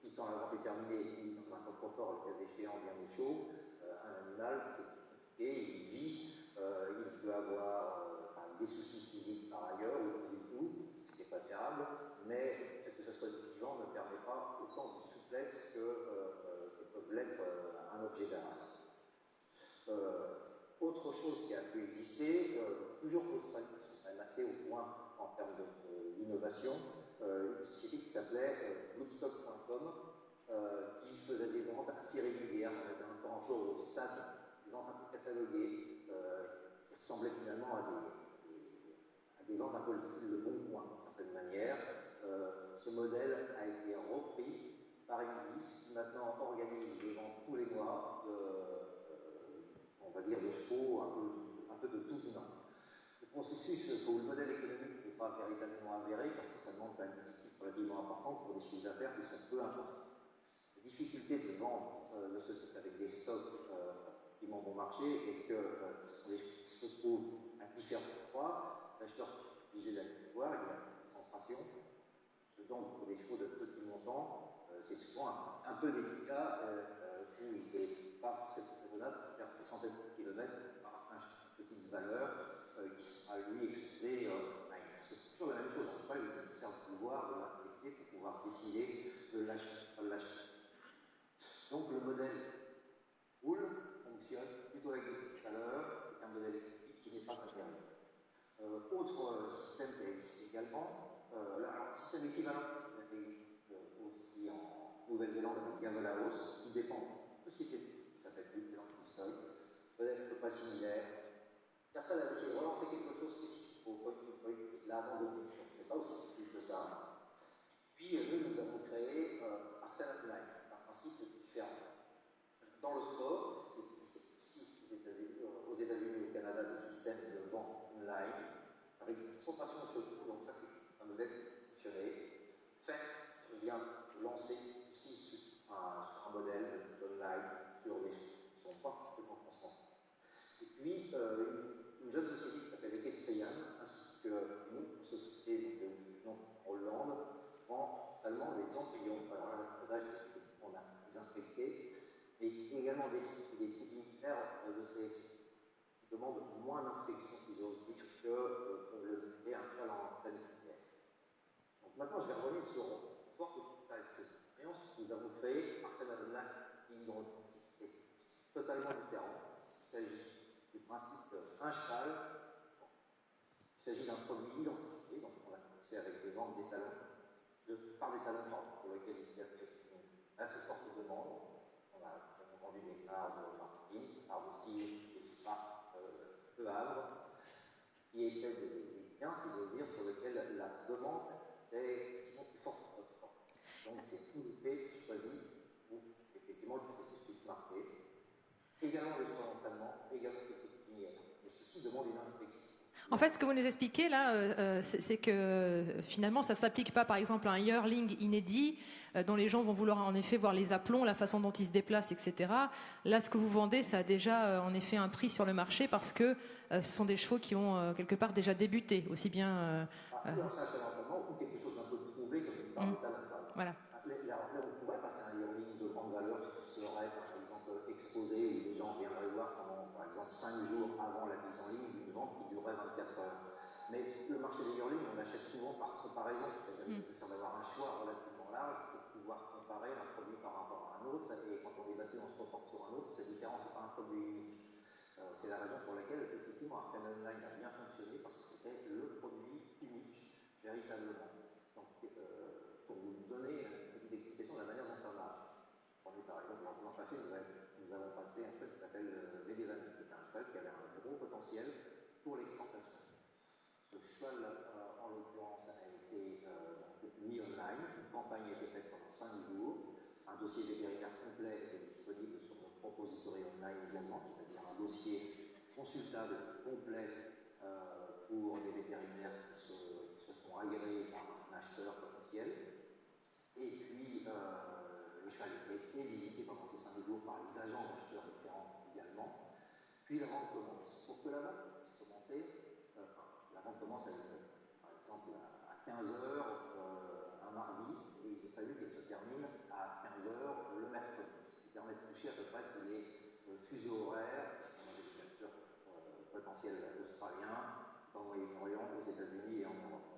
I: qui quand la vente est terminée est mis dans un coffre-fort, le cas échéant bien au chaud. Un animal, c'est compliqué, il vit, il peut avoir des soucis physiques par ailleurs, ou pas du tout, ce qui n'est pas gérable. Mais que ce soit vivant ne permet pas autant de souplesse que peut l'être un objet d'art. Autre chose qui a pu exister, toujours en Australie, qui sont quand même assez au point en termes d'innovation, une société qui s'appelait Bloodstock.com, qui faisait des ventes assez régulières, on était encore au stade des ventes un peu cataloguées, qui ressemblaient finalement à des ventes un peu le style de Bon Coin, d'une certaine manière. Ce modèle a été repris par Enedis, qui maintenant organise des ventes tous les mois, on va dire, de chevaux un peu de tout venant. Le processus pour le modèle économique n'est pas véritablement avéré, parce que ça demande quand même une équipe relativement importante pour des chiffres d'affaires qui sont peu importants. La difficulté de vendre ne se fait avec des stocks qui vont bon marché et que ce sont des choses qui se trouvent à différents endroits. L'acheteur est obligé d'aller voir, il y a une concentration. Donc, pour des chevaux de petit montant, c'est souvent un peu délicat où il n'est pas forcément raisonnable de faire des centaines de kilomètres par une petite valeur qui sera lui exposé. Parce que c'est toujours la même chose. En fait, il est nécessaire de pouvoir, de l'inspecter pour pouvoir décider de l'acheter. Donc, le modèle roule, fonctionne plutôt avec des valeurs, avec un modèle économique qui n'est pas intéressant. Autre système qui existe également, alors, système équivalent aussi en Nouvelle-Zélande avec Gavelaos, qui dépend de ce qui s'appelle New-Zealand Pistol, peut-être pas similaire. Personne n'a essayé de relancer quelque chose spécifique au point de l'a abandonné, donc c'est pas aussi utile que ça. Puis nous avons créé Arcana Online, un principe différent. Dans le sport, il existe aussi aux États-Unis et au Canada des systèmes de vente online avec une concentration de chevaux, donc ça c'est un modèle qui fonctionnait. FEX vient de lancer aussi un modèle online sur des choses qui ne sont pas forcément concentrées. Et puis une jeune société qui s'appelle Equestrian, ainsi que une société en Hollande, vend totalement des embryons. Alors là, on a les inspectés, mais également des petits militaires de ces qui demandent moins d'inspection, si j'ose dire, que le fait un cheval en pleine militaire. Donc maintenant, je vais revenir sur fort de ces expériences. Nous avons créé Arcana Online qui est totalement différent. Il s'agit du principe un cheval. Il s'agit d'un produit identifié, donc on a commencé avec des ventes d'étalons, par des talons pour lesquels il y a assez forte demande. On a vendu des parts de marketing, par aussi des parts de Havre, qui étaient des biens, si j'ose dire, sur lesquels la demande était sinon plus forte que notre. Donc c'est tout fait choisi pour effectivement le processus puisse marquer. Également les choix d'entraînement, également les petites lumières. Mais ceci demande une réflexion.
H: En fait, ce que vous nous expliquez là, c'est que finalement, ça ne s'applique pas, par exemple, à un yearling inédit, dont les gens vont vouloir en effet voir les aplombs, la façon dont ils se déplacent, etc. Là, ce que vous vendez, ça a déjà en effet un prix sur le marché parce que ce sont des chevaux qui ont quelque part déjà débuté, aussi bien.
I: Un ou quelque chose d'un peu prouvé comme une part d'état d'alcool.
H: Voilà.
I: Là, on pourrait passer à un yearling de grande valeur qui serait, par exemple, exposé où les gens viendraient voir pendant, par exemple, 5 jours avant la mise en ligne d'une vente qui durerait 24 heures. Mais le marché des yearlings, on l'achète souvent par comparaison, c'est-à-dire nécessaire d'avoir un choix relativement large pour pouvoir comparer un produit par rapport à un autre. Et quand on est battu, on se reporte sur un autre, c'est différent, c'est pas un produit unique. C'est la raison pour laquelle, effectivement, Arcana Online a bien fonctionné parce que c'était le produit unique, véritablement. Donc, pour vous donner une petite explication de la manière dont ça marche. Prenez par exemple, l'an passé, nous avons passé un truc qui s'appelle Vedevan, qui est un cheval qui avait un gros potentiel pour l'exportation. Ce cheval, en l'occurrence, a été mis online. Une campagne a été faite pendant 5 jours. Un dossier vétérinaire complet était disponible sur notre propository online également, c'est-à-dire un dossier consultable complet pour des vétérinaires qui se sont agréés par un acheteur potentiel. Et puis, le cheval a été visité pendant ces 5 jours par les agents d'acheteurs différents également. Puis la vente commence. Pour que la vente puisse commencer, la vente commence par exemple à 15h un mardi, et il est prévu qu'elle se termine à 15h le mercredi, ce qui permet de toucher à peu près tous les fuseaux horaires, on a des acheteurs potentiels australiens, dans le Moyen-Orient, aux États-Unis et en Europe.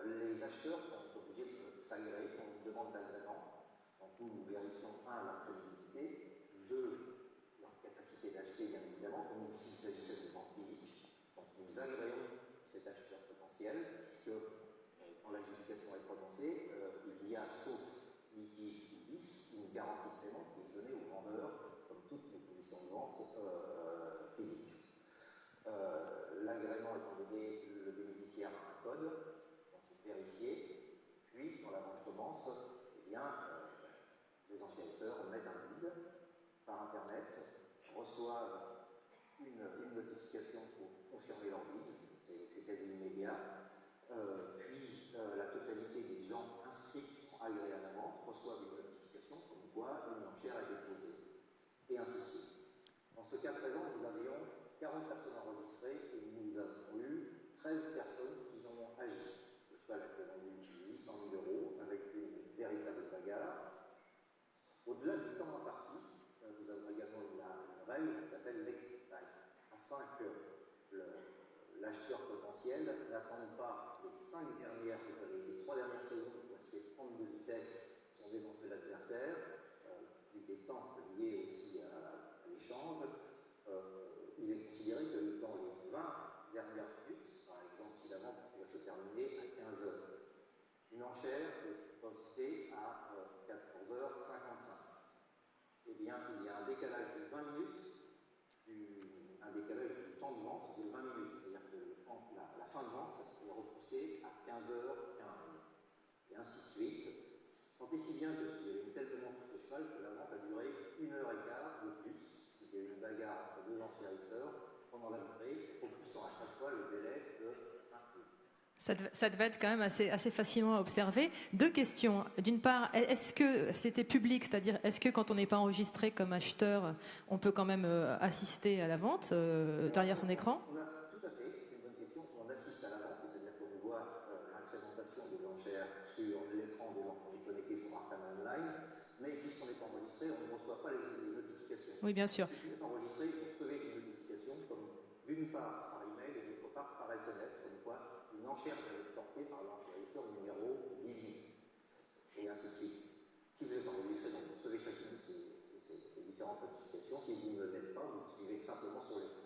I: Les acheteurs sont obligés de s'agréer pour une demande d'agrément. Donc nous vérifions, leur crédibilité, 2, leur capacité d'acheter, bien évidemment, comme s'il s'agissait de vente physique. Donc nous agréons cet acheteur potentiel, puisque quand l'adjudication est prononcée, il y a garantie de paiement qui est donnée au vendeur, comme toutes les conditions de vente physiques. L'agrément étant donné, le bénéficiaire a un code, donc il est vérifié, puis quand la vente commence, eh bien, les enchérisseurs mettent un bid par Internet, reçoivent une notification pour confirmer leur bid, c'est quasi immédiat, puis la totalité des gens inscrits qui sont agréés à la vente reçoivent une notification comme quoi une enchère est déposée, et ainsi de suite. Dans ce cas présent, nous avions 40 personnes enregistrées et nous avons eu 13 personnes qui ont agi. Le cheval a été vendu 800 000 € avec une véritable bagarre. Au-delà du temps imparti, nous avons également une règle qui s'appelle l'exit time, afin que l'acheteur potentiel n'attende pas les 3 dernières secondes pour essayer de prendre de vitesse son éventuel adversaire, vu des temps liés aussi à l'échange. Il est considéré que dans les 20 dernières minutes, par exemple, si la vente va se terminer à 15 h, une enchère est postée à 14h55. Eh bien, il y a un décalage de 20 minutes, un décalage du temps de vente de 20 minutes. C'est-à-dire que la fin de vente est repoussée à 15h15. Et ainsi de suite. Tant et si bien qu'il y avait une telle demande pour ce cheval que la vente a duré 1h15 de plus. Il y a eu une bagarre entre deux enchérisseurs pendant la journée, repoussant à chaque fois le délai de 1 minute.
H: Ça devait être quand même assez facilement à observer. Deux questions. D'une part, est-ce que c'était public, c'est-à-dire est-ce que quand on n'est pas enregistré comme acheteur, on peut quand même assister à la vente derrière son écran?
I: Tout à fait, c'est une bonne question. On assiste à la vente, c'est-à-dire qu'on voit l'implémentation des enchères sur l'écran de l'enfant connecté sur Arcana Online, mais puisqu'on n'est pas enregistré, on ne reçoit pas les notifications.
H: Oui, bien sûr.
I: Si vous êtes enregistré, vous recevez une notification d'une part par email et d'autre part par SMS, comme quoi une enchère va être portée par l'enchérisseur numéro 18, et ainsi de suite. Si vous êtes enregistré, donc vous recevez chacune de ces différentes notifications. Si vous ne l'êtes pas, vous suivez simplement sur l'écran.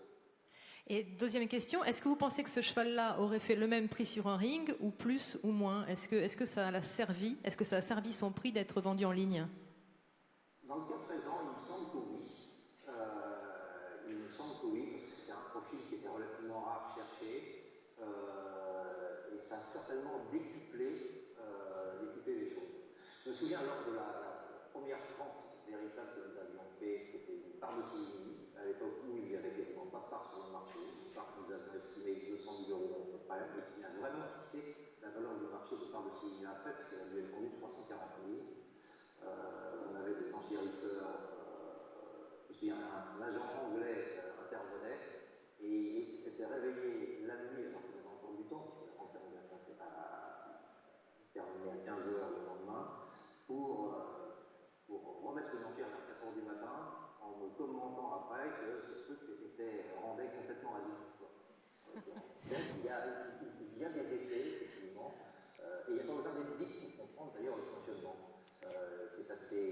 H: Et deuxième question, est-ce que vous pensez que ce cheval-là aurait fait le même prix sur un ring, ou plus ou moins? Est-ce que ça a servi? Est-ce que ça a servi son prix d'être vendu en ligne?
I: Dans le cas présent, il me semble que oui. Il me semble que oui, parce que c'était un profil qui était relativement rare, cherché, et ça a certainement décuplé les choses. Je me souviens lors de la première vente véritable que nous avions fait, qui était une part de Céline, à l'époque où il n'y avait quasiment pas de part sur le marché, une part que nous avions estimé 200 000 € à peu près, et qui a vraiment fixé la valeur du marché de part de Céline après, puisqu'elle avait vendu 340 000. On avait des enchérisseurs, je me souviens, un agent anglais intervenait et il s'était réveillé la nuit alors qu'il avait encore du temps, puisque la vente terminait à 15 h le lendemain, pour remettre une enchère à 4 h du matin en me commentant après que ce truc rendait complètement addict. Donc il y a des effets, effectivement, et il n'y a pas besoin d'être dit pour comprendre d'ailleurs le fonctionnement. C'est assez.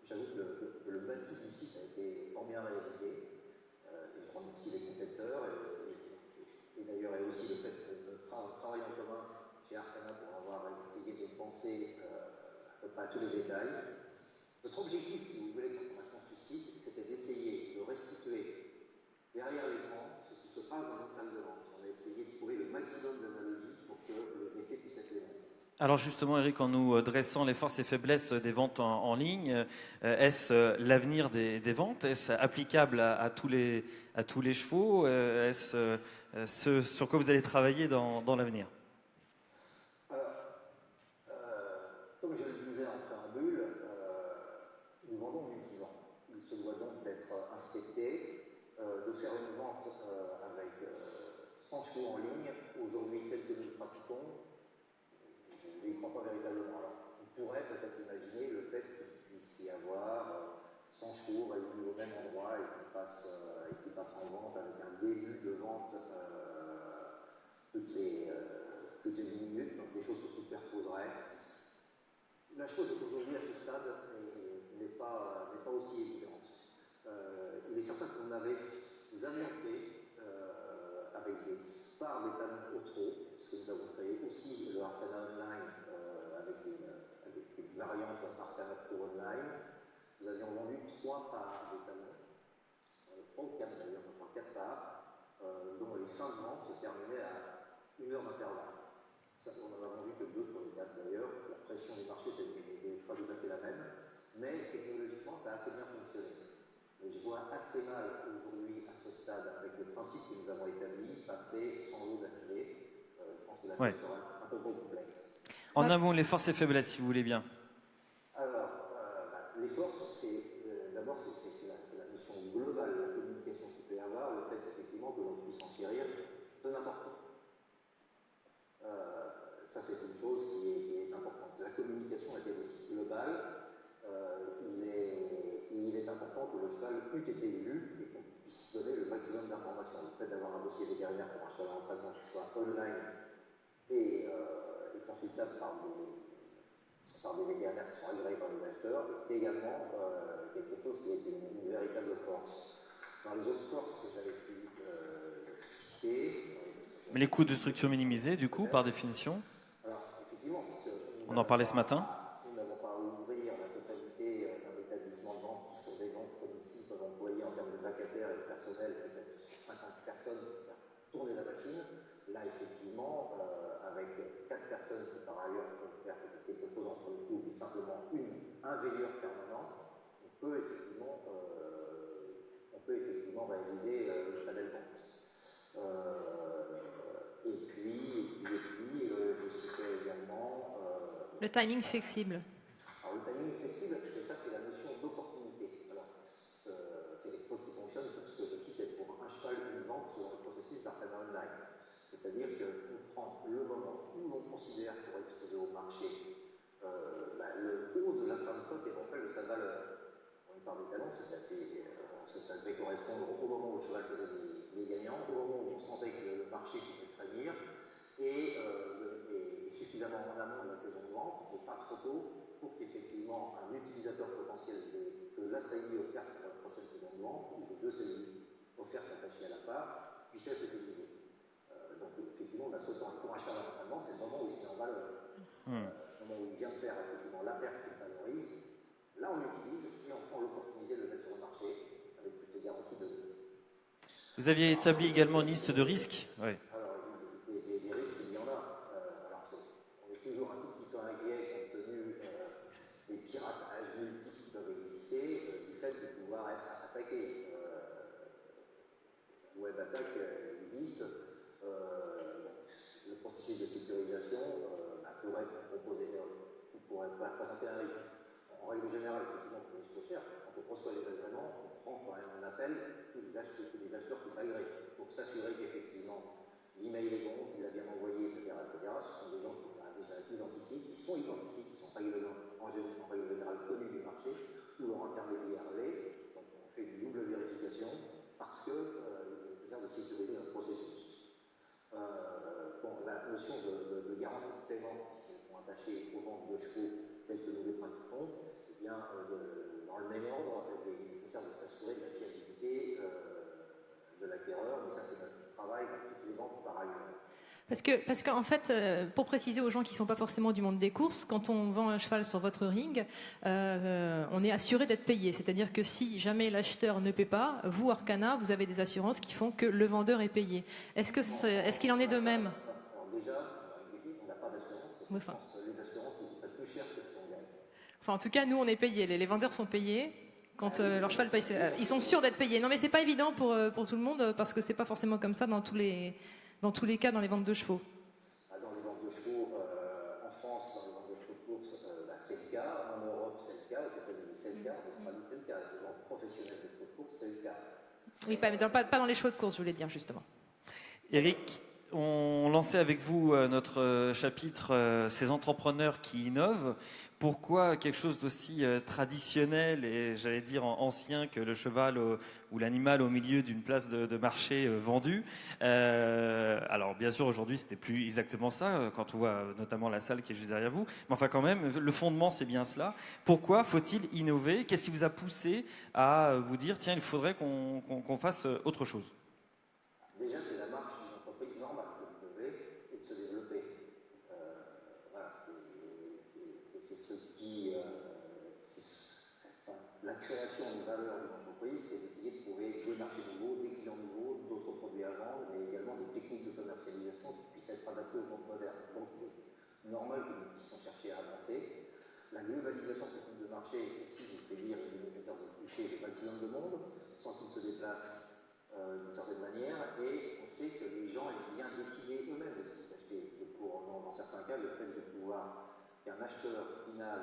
I: J'avoue que le bâti du site a été fort bien réalisé. Et je remercie les concepteurs et d'ailleurs et aussi le fait de travailler en commun chez Arcana pour avoir essayé de penser à peu près à tous les détails. Notre objectif, si vous voulez, quand on a conçu ce site, c'était d'essayer de restituer derrière l'écran ce qui se passe dans une salle de vente. On a essayé de trouver le maximum d'analogies pour que les effets puissent être les mêmes.
E: Alors justement, Eric, en nous dressant les forces et faiblesses des ventes en ligne, est-ce l'avenir des ventes? Est-ce applicable à tous les chevaux? Est-ce ce sur quoi vous allez travailler dans l'avenir?
I: Comme je le disais en préambule, nous vendons du vivant. Il se doit donc d'être inspecté, de faire une vente avec 100 chevaux en ligne. Aujourd'hui, tel que nous le pratiquons, je n'y crois pas véritablement. Alors, on pourrait peut-être imaginer le fait qu'il puisse y avoir 100 chevaux réunis au même endroit et qui passent en vente avec un début de vente toutes les 10 minutes, donc des choses se superposeraient. La chose est qu'aujourd'hui, à ce stade, n'est pas aussi évidente. Il est certain que nous avions fait avec des parts d'éthanol au trop, puisque nous avons créé aussi le Arcana Online avec une variante Arcana Pro Online. nous avions vendu 3 parts d'étalons, 3 ou 4 d'ailleurs, je crois 4 parts, dont les fins de vente se terminaient à 1 heure d'intervalle. On n'en a vendu que 2 sur les 4 d'ailleurs, la pression des marchés n'est pas tout à fait la même, mais technologiquement ça a assez bien fonctionné. Mais je vois assez mal aujourd'hui, à ce stade, avec le principe que nous avons établi, passer sans l'eau d'affilée. Je pense que la chose sera un peu trop complexe.
E: En un mot, les forces et faiblesses, si vous voulez bien.
I: Alors, les forces, d'abord, c'est la notion globale de la communication qu'il peut y avoir, le fait effectivement que l'on puisse enquérir de n'importe où. Ça, c'est une chose qui est importante. La communication est aussi globale. Il est important que le cheval ait été élu et qu'on puisse donner le maximum d'informations. Le fait d'avoir un dossier vétérinaire pour un cheval en entraînement qui soit online et consultable par des vétérinaires qui sont agréés par les acheteurs est également quelque chose qui est une véritable force. Dans les autres forces que j'avais pu citer...
E: Mais les coûts de structure minimisés, du coup, par définition?
I: Alors, effectivement,
E: on en parlait ce matin.
I: Nous n'avons pas à ouvrir la totalité d'un établissement de vente qui, sur des ventes comme ici, peuvent employer en termes de vacataires et de personnel, peut-être 50 personnes pour faire tourner la machine. Là, effectivement, avec 4 personnes qui, par ailleurs, peuvent faire quelque chose entre le coup et simplement un veilleur permanent, on peut effectivement réaliser le channel vente. Et puis, je citais également...
H: le timing flexible.
I: Alors, le timing flexible, ça, c'est la notion d'opportunité. Alors, c'est quelque chose qui fonctionne pour ce que je citais pour un cheval, une vente sur le processus d'arcana online. C'est-à-dire qu'on prend le moment où l'on considère pour exposer au marché le haut de l'asymptote éventuel de sa valeur. On parle des talons, ça devait correspondre au moment où le cheval faisait les gagnants, au moment où on sentait que le marché pouvait frémir, et suffisamment en amont de la saison de vente, mais pas trop tôt, pour qu'effectivement un utilisateur potentiel de l'assaillie offerte pour la prochaine saison de vente, ou de 2 saillies offertes attachées à la part, puisse être utilisé. Donc effectivement, on a ce temps. Pour un cheval d'entraînement, c'est le moment où il se met en valeur. Le moment où il vient de faire effectivement la perte qu'il valorise. Là, on l'utilise et on prend l'opportunité de le mettre sur le marché avec toutes les garanties de...
E: Vous aviez établi également une liste de risques. Oui.
I: Alors, des risques, il y en a. On est toujours un tout petit peu inquiet compte tenu des piratages multiples qui peuvent exister, du fait de pouvoir être attaqué. La web attaque existe. Le processus de sécurisation pourrait présenter un risque. En règle générale, effectivement, pour les choses chères, quand on reçoit les agréments, on prend quand même un appel tous les acheteurs qui s'agréent pour s'assurer qu'effectivement l'email est bon, qu'il a bien envoyé, etc., etc. Ce sont des gens qu'on a déjà identifiés, qui sont identifiés, qui sont en règle générale connus du marché, où leur intermédiaire l'est. Donc on fait une double vérification parce que c'est nécessaire de sécuriser notre processus. La notion de garantie de paiement, puisqu'elles sont attachées aux ventes de chevaux telles que nous les pratiquons, eh bien, dans le même ordre, il est nécessaire de s'assurer de la fiabilité de l'acquéreur, mais ça c'est notre travail dans toutes les ventes par ailleurs.
H: Parce qu'en fait, pour préciser aux gens qui ne sont pas forcément du monde des courses, quand on vend un cheval sur votre ring, on est assuré d'être payé. C'est-à-dire que si jamais l'acheteur ne paie pas, vous, Arcana, vous avez des assurances qui font que le vendeur est payé. Est-ce qu'il en est de même?
I: Alors déjà, on n'a pas d'assurance, parce que les assurances nous coûtent plus cher que ce qu'on gagne.
H: Enfin, en tout cas, nous, on est payés. Les vendeurs sont payés. Quand leur cheval paye, ils sont sûrs d'être payés. Non, mais c'est pas évident pour tout le monde, parce que c'est pas forcément comme ça dans tous les cas dans les ventes de chevaux.
I: Dans les ventes de chevaux, en France, dans les ventes de chevaux de course, c'est le cas. En Europe, c'est le cas. Aux États-Unis, c'est le cas. En Australie, c'est le cas. Les ventes professionnelles de chevaux de course, c'est le cas.
H: Oui, pas dans les chevaux de course, je voulais dire, justement.
E: Éric, on lançait avec vous notre chapitre ces entrepreneurs qui innovent. Pourquoi quelque chose d'aussi traditionnel et j'allais dire ancien que le cheval ou l'animal au milieu d'une place de marché vendue? Alors bien sûr aujourd'hui c'était plus exactement ça quand on voit notamment la salle qui est juste derrière vous. Mais enfin quand même le fondement c'est bien cela. Pourquoi faut-il innover? Qu'est-ce qui vous a poussé à vous dire tiens il faudrait qu'on fasse autre chose?
I: Déjà c'est la marche d'une entreprise normale d'innover et de se développer. Voilà. C'est ce qui... la valeur d'une entreprise, c'est d'essayer de trouver des marchés nouveaux, des clients nouveaux, d'autres produits à vendre, mais également des techniques de commercialisation qui puissent être adaptées au monde moderne. Donc c'est normal que nous puissions chercher à avancer. La globalisation des techniques de marché aussi nous fait dire qu'il est nécessaire de toucher le maximum de monde sans qu'ils se déplacent d'une certaine manière, et on sait que les gens aiment bien décider eux-mêmes de ce qu'ils achètent. Et dans certains cas, le fait de pouvoir qu'un acheteur final,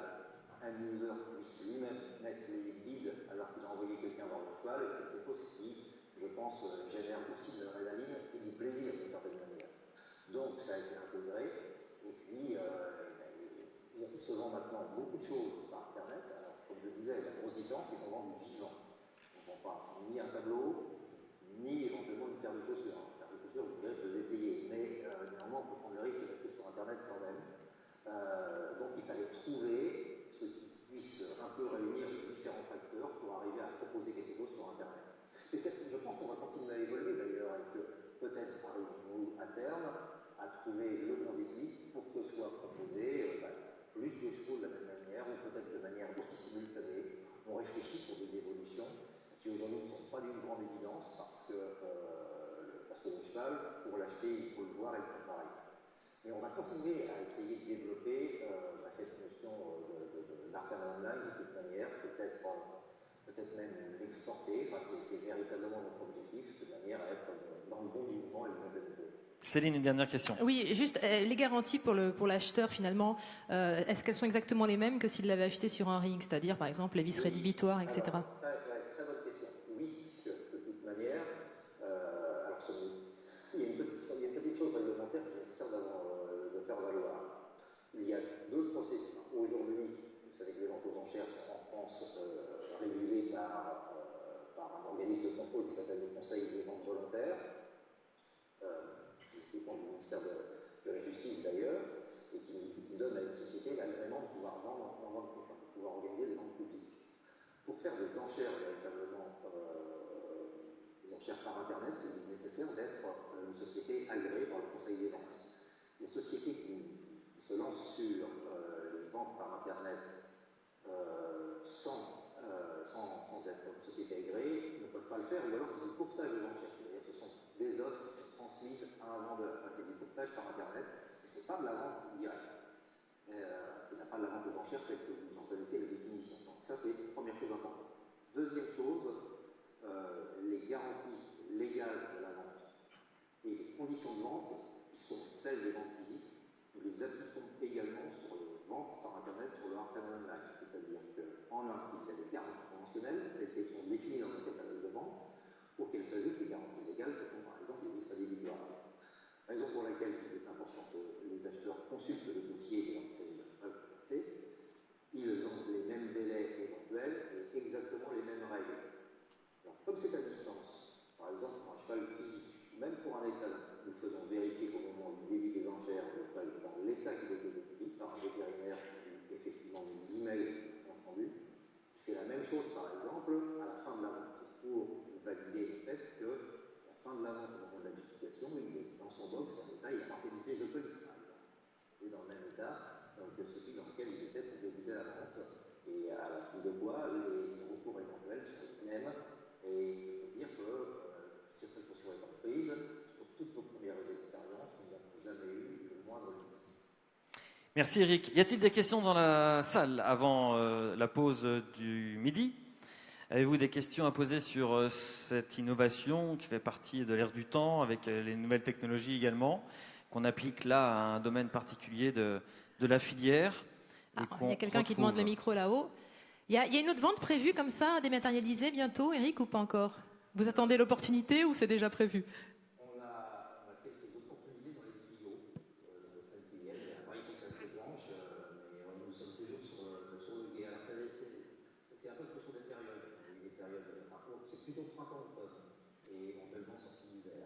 I: un user, puisse lui-même mettre les bids alors qu'il a envoyé quelqu'un voir le cheval, est quelque chose qui, je pense, génère aussi de l'adrénaline et du plaisir d'une certaine manière. Donc ça a été intégré, et puis il se vend maintenant beaucoup de choses par Internet. Alors, comme je disais, la grosse différence, c'est qu'on vend du vivant. On ne vend pas ni un tableau, ni éventuellement une paire de chaussures. Une paire de chaussures, vous direz, je vais l'essayer, mais néanmoins, on peut prendre le risque d'acheter sur Internet quand même. Donc il fallait trouver ce qui puisse un peu réunir les différents facteurs pour arriver à proposer quelque chose sur Internet. Et je pense qu'on va continuer à évoluer d'ailleurs, et que peut-être arriverons-nous à terme à trouver le bon déclic pour que soit proposé plus de choses de la même manière, ou peut-être de manière aussi simultanée. On réfléchit pour des évolutions qui aujourd'hui ne sont pas d'une grande évidence, parce que le cheval, pour l'acheter, il faut le voir et le comparer. Mais on va continuer à essayer de développer cette notion d'arcade online de toute manière, peut-être même l'exporter. Enfin, c'est véritablement notre objectif, de manière à être dans le bon mouvement et le bon développement.
E: Céline, une dernière question.
H: Oui, juste les garanties pour l'acheteur finalement, est-ce qu'elles sont exactement les mêmes que s'il l'avait acheté sur un ring, c'est-à-dire par exemple les vis rédhibitoires, etc.
I: Alors, très bonne question. Oui, puisque de toute manière, il y a une petite chose réglementaire qui est nécessaire de faire valoir. Il y a deux procédures. Aujourd'hui, vous savez que les ventes aux enchères sont en France régulées par un organisme de contrôle qui s'appelle le Conseil des ventes volontaires, qui dépend du ministère de la Justice d'ailleurs, et qui donne à une société l'agrément de pouvoir vendre en vente publique, de pouvoir organiser des ventes publiques. Pour faire des enchères véritablement, des enchères par Internet, il est nécessaire d'être une société agréée par le Conseil des ventes. Les sociétés qui se lancent sur les ventes par Internet sans être une société agréée ne peuvent pas le faire, ou alors c'est du courtage des enchères. C'est-à-dire que ce sont des offres qui sont transmises à un vendeur. C'est du courtage par Internet, et ce n'est pas de la vente directe. Ce n'est pas de la vente aux enchères telle que vous en connaissez la définition. Donc ça, c'est la première chose importante. Deuxième chose, les garanties légales de la vente et les conditions de vente, qui sont celles des ventes physiques, nous les appliquons également sur les ventes par Internet, sur le arcade online. C'est-à-dire qu'en un, il y a des garanties conventionnelles, telles qu'elles sont définies dans le catalogue de vente, auxquelles s'ajoutent les garanties légales, que sont par exemple les vis rédhibitoires. Raison pour laquelle il est important que les acheteurs consultent le dossier de ils ont les mêmes délais éventuels et exactement les mêmes règles. Alors, comme c'est à distance, par exemple pour un cheval physique, même pour un étalon, nous faisons vérifier qu'au moment du début des enchères, le cheval est dans l'état qu'il a été décrit par un vétérinaire qui effectivement nous email entendu. Je fais la même chose par exemple à la fin de la vente pour valider le fait que à la fin de la vente, au moment de la justification, il est dans son box en état, il a participé de colis par exemple. Il est dans le même état que celui dans lequel il était pour débuter la vente. Et à la fin de quoi, les recours éventuels sont les mêmes. Et je peux dire que cette précaution étant prise, sur toutes nos premières expériences, nous n'avons jamais eu le moindre doute.
E: Merci Eric. Y a-t-il des questions dans la salle avant la pause du midi? Avez-vous des questions à poser sur cette innovation qui fait partie de l'ère du temps, avec les nouvelles technologies également, qu'on applique là à un domaine particulier de la filière?
H: Il y a quelqu'un qui demande le micro là-haut. Il y a une autre vente prévue comme ça, dématérialisée bientôt, Eric, ou pas encore? Vous attendez l'opportunité ou c'est déjà prévu?
I: On a quelques opportunités dans les tuyaux, il y a il faut que ça se déclenche, mais nous sommes toujours sur le guet. Alors c'est un peu sur des périodes. C'est plutôt printemps-automne, et éventuellement sortie d'hiver.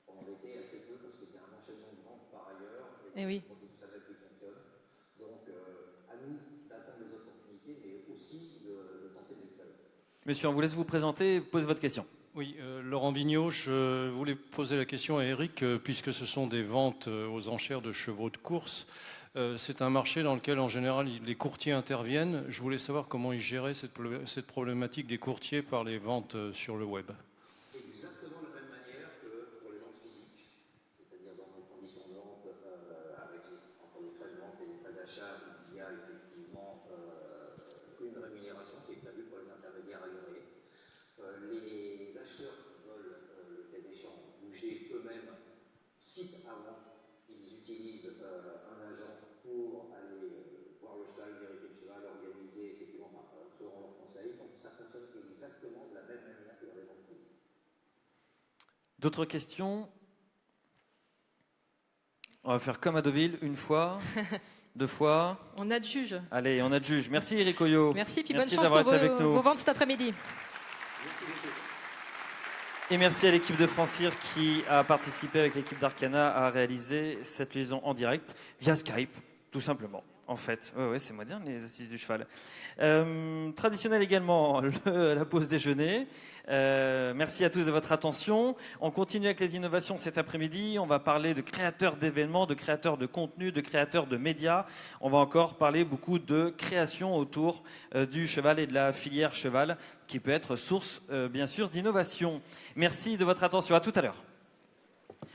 I: Pendant l'été, assez peu, parce qu'il y a un enchaînement de ventes par ailleurs.
H: Et oui.
E: Monsieur, on vous laisse vous présenter et poser votre question.
J: Oui, Laurent Vigneault, je voulais poser la question à Eric, puisque ce sont des ventes aux enchères de chevaux de course. C'est un marché dans lequel, en général, les courtiers interviennent. Je voulais savoir comment ils géraient cette problématique des courtiers par les ventes sur le web.
I: Exactement de la même manière que pour les ventes physiques, c'est-à-dire dans nos conditions de vente, entre les frais de vente et les frais d'achat, il y a effectivement une rémunération qui est prévue pour les intermédiaires agréés. Les acheteurs qui veulent, le cas échéant, bouger eux-mêmes, site avant, ils utilisent un agent pour aller voir le cheval, vérifier le cheval, organiser, effectivement, selon leurs conseils. Donc ça fonctionne exactement de la même manière que dans les ventes physiques.
E: D'autres questions? On va faire comme à Deauville, une fois, 2 fois.
H: On adjuge.
E: Allez, on adjuge. Merci Eric Oyo.
H: Merci, puis
E: Merci
H: bonne chance
E: d'avoir
H: pour
E: été avec nous.
H: vos ventes cet après-midi.
E: Et merci à l'équipe de Francir qui a participé avec l'équipe d'Arcana à réaliser cette liaison en direct via Skype, tout simplement. En fait, ouais, c'est moderne les assises du cheval. Traditionnel également la pause déjeuner. Merci à tous de votre attention. On continue avec les innovations cet après-midi. On va parler de créateurs d'événements, de créateurs de contenu, de créateurs de médias. On va encore parler beaucoup de création autour du cheval et de la filière cheval, qui peut être source, bien sûr, d'innovation. Merci de votre attention. À tout à l'heure.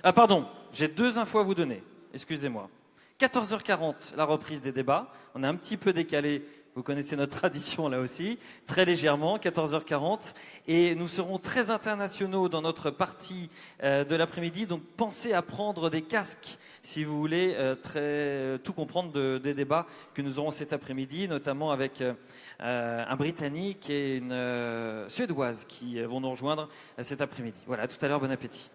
E: Ah pardon, j'ai 2 infos à vous donner. Excusez-moi. 14h40, la reprise des débats. On a un petit peu décalé, vous connaissez notre tradition là aussi, très légèrement, 14h40. Et nous serons très internationaux dans notre partie de l'après-midi. Donc pensez à prendre des casques si vous voulez tout comprendre des débats que nous aurons cet après-midi, notamment avec un Britannique et une Suédoise qui vont nous rejoindre cet après-midi. Voilà, à tout à l'heure, bon appétit.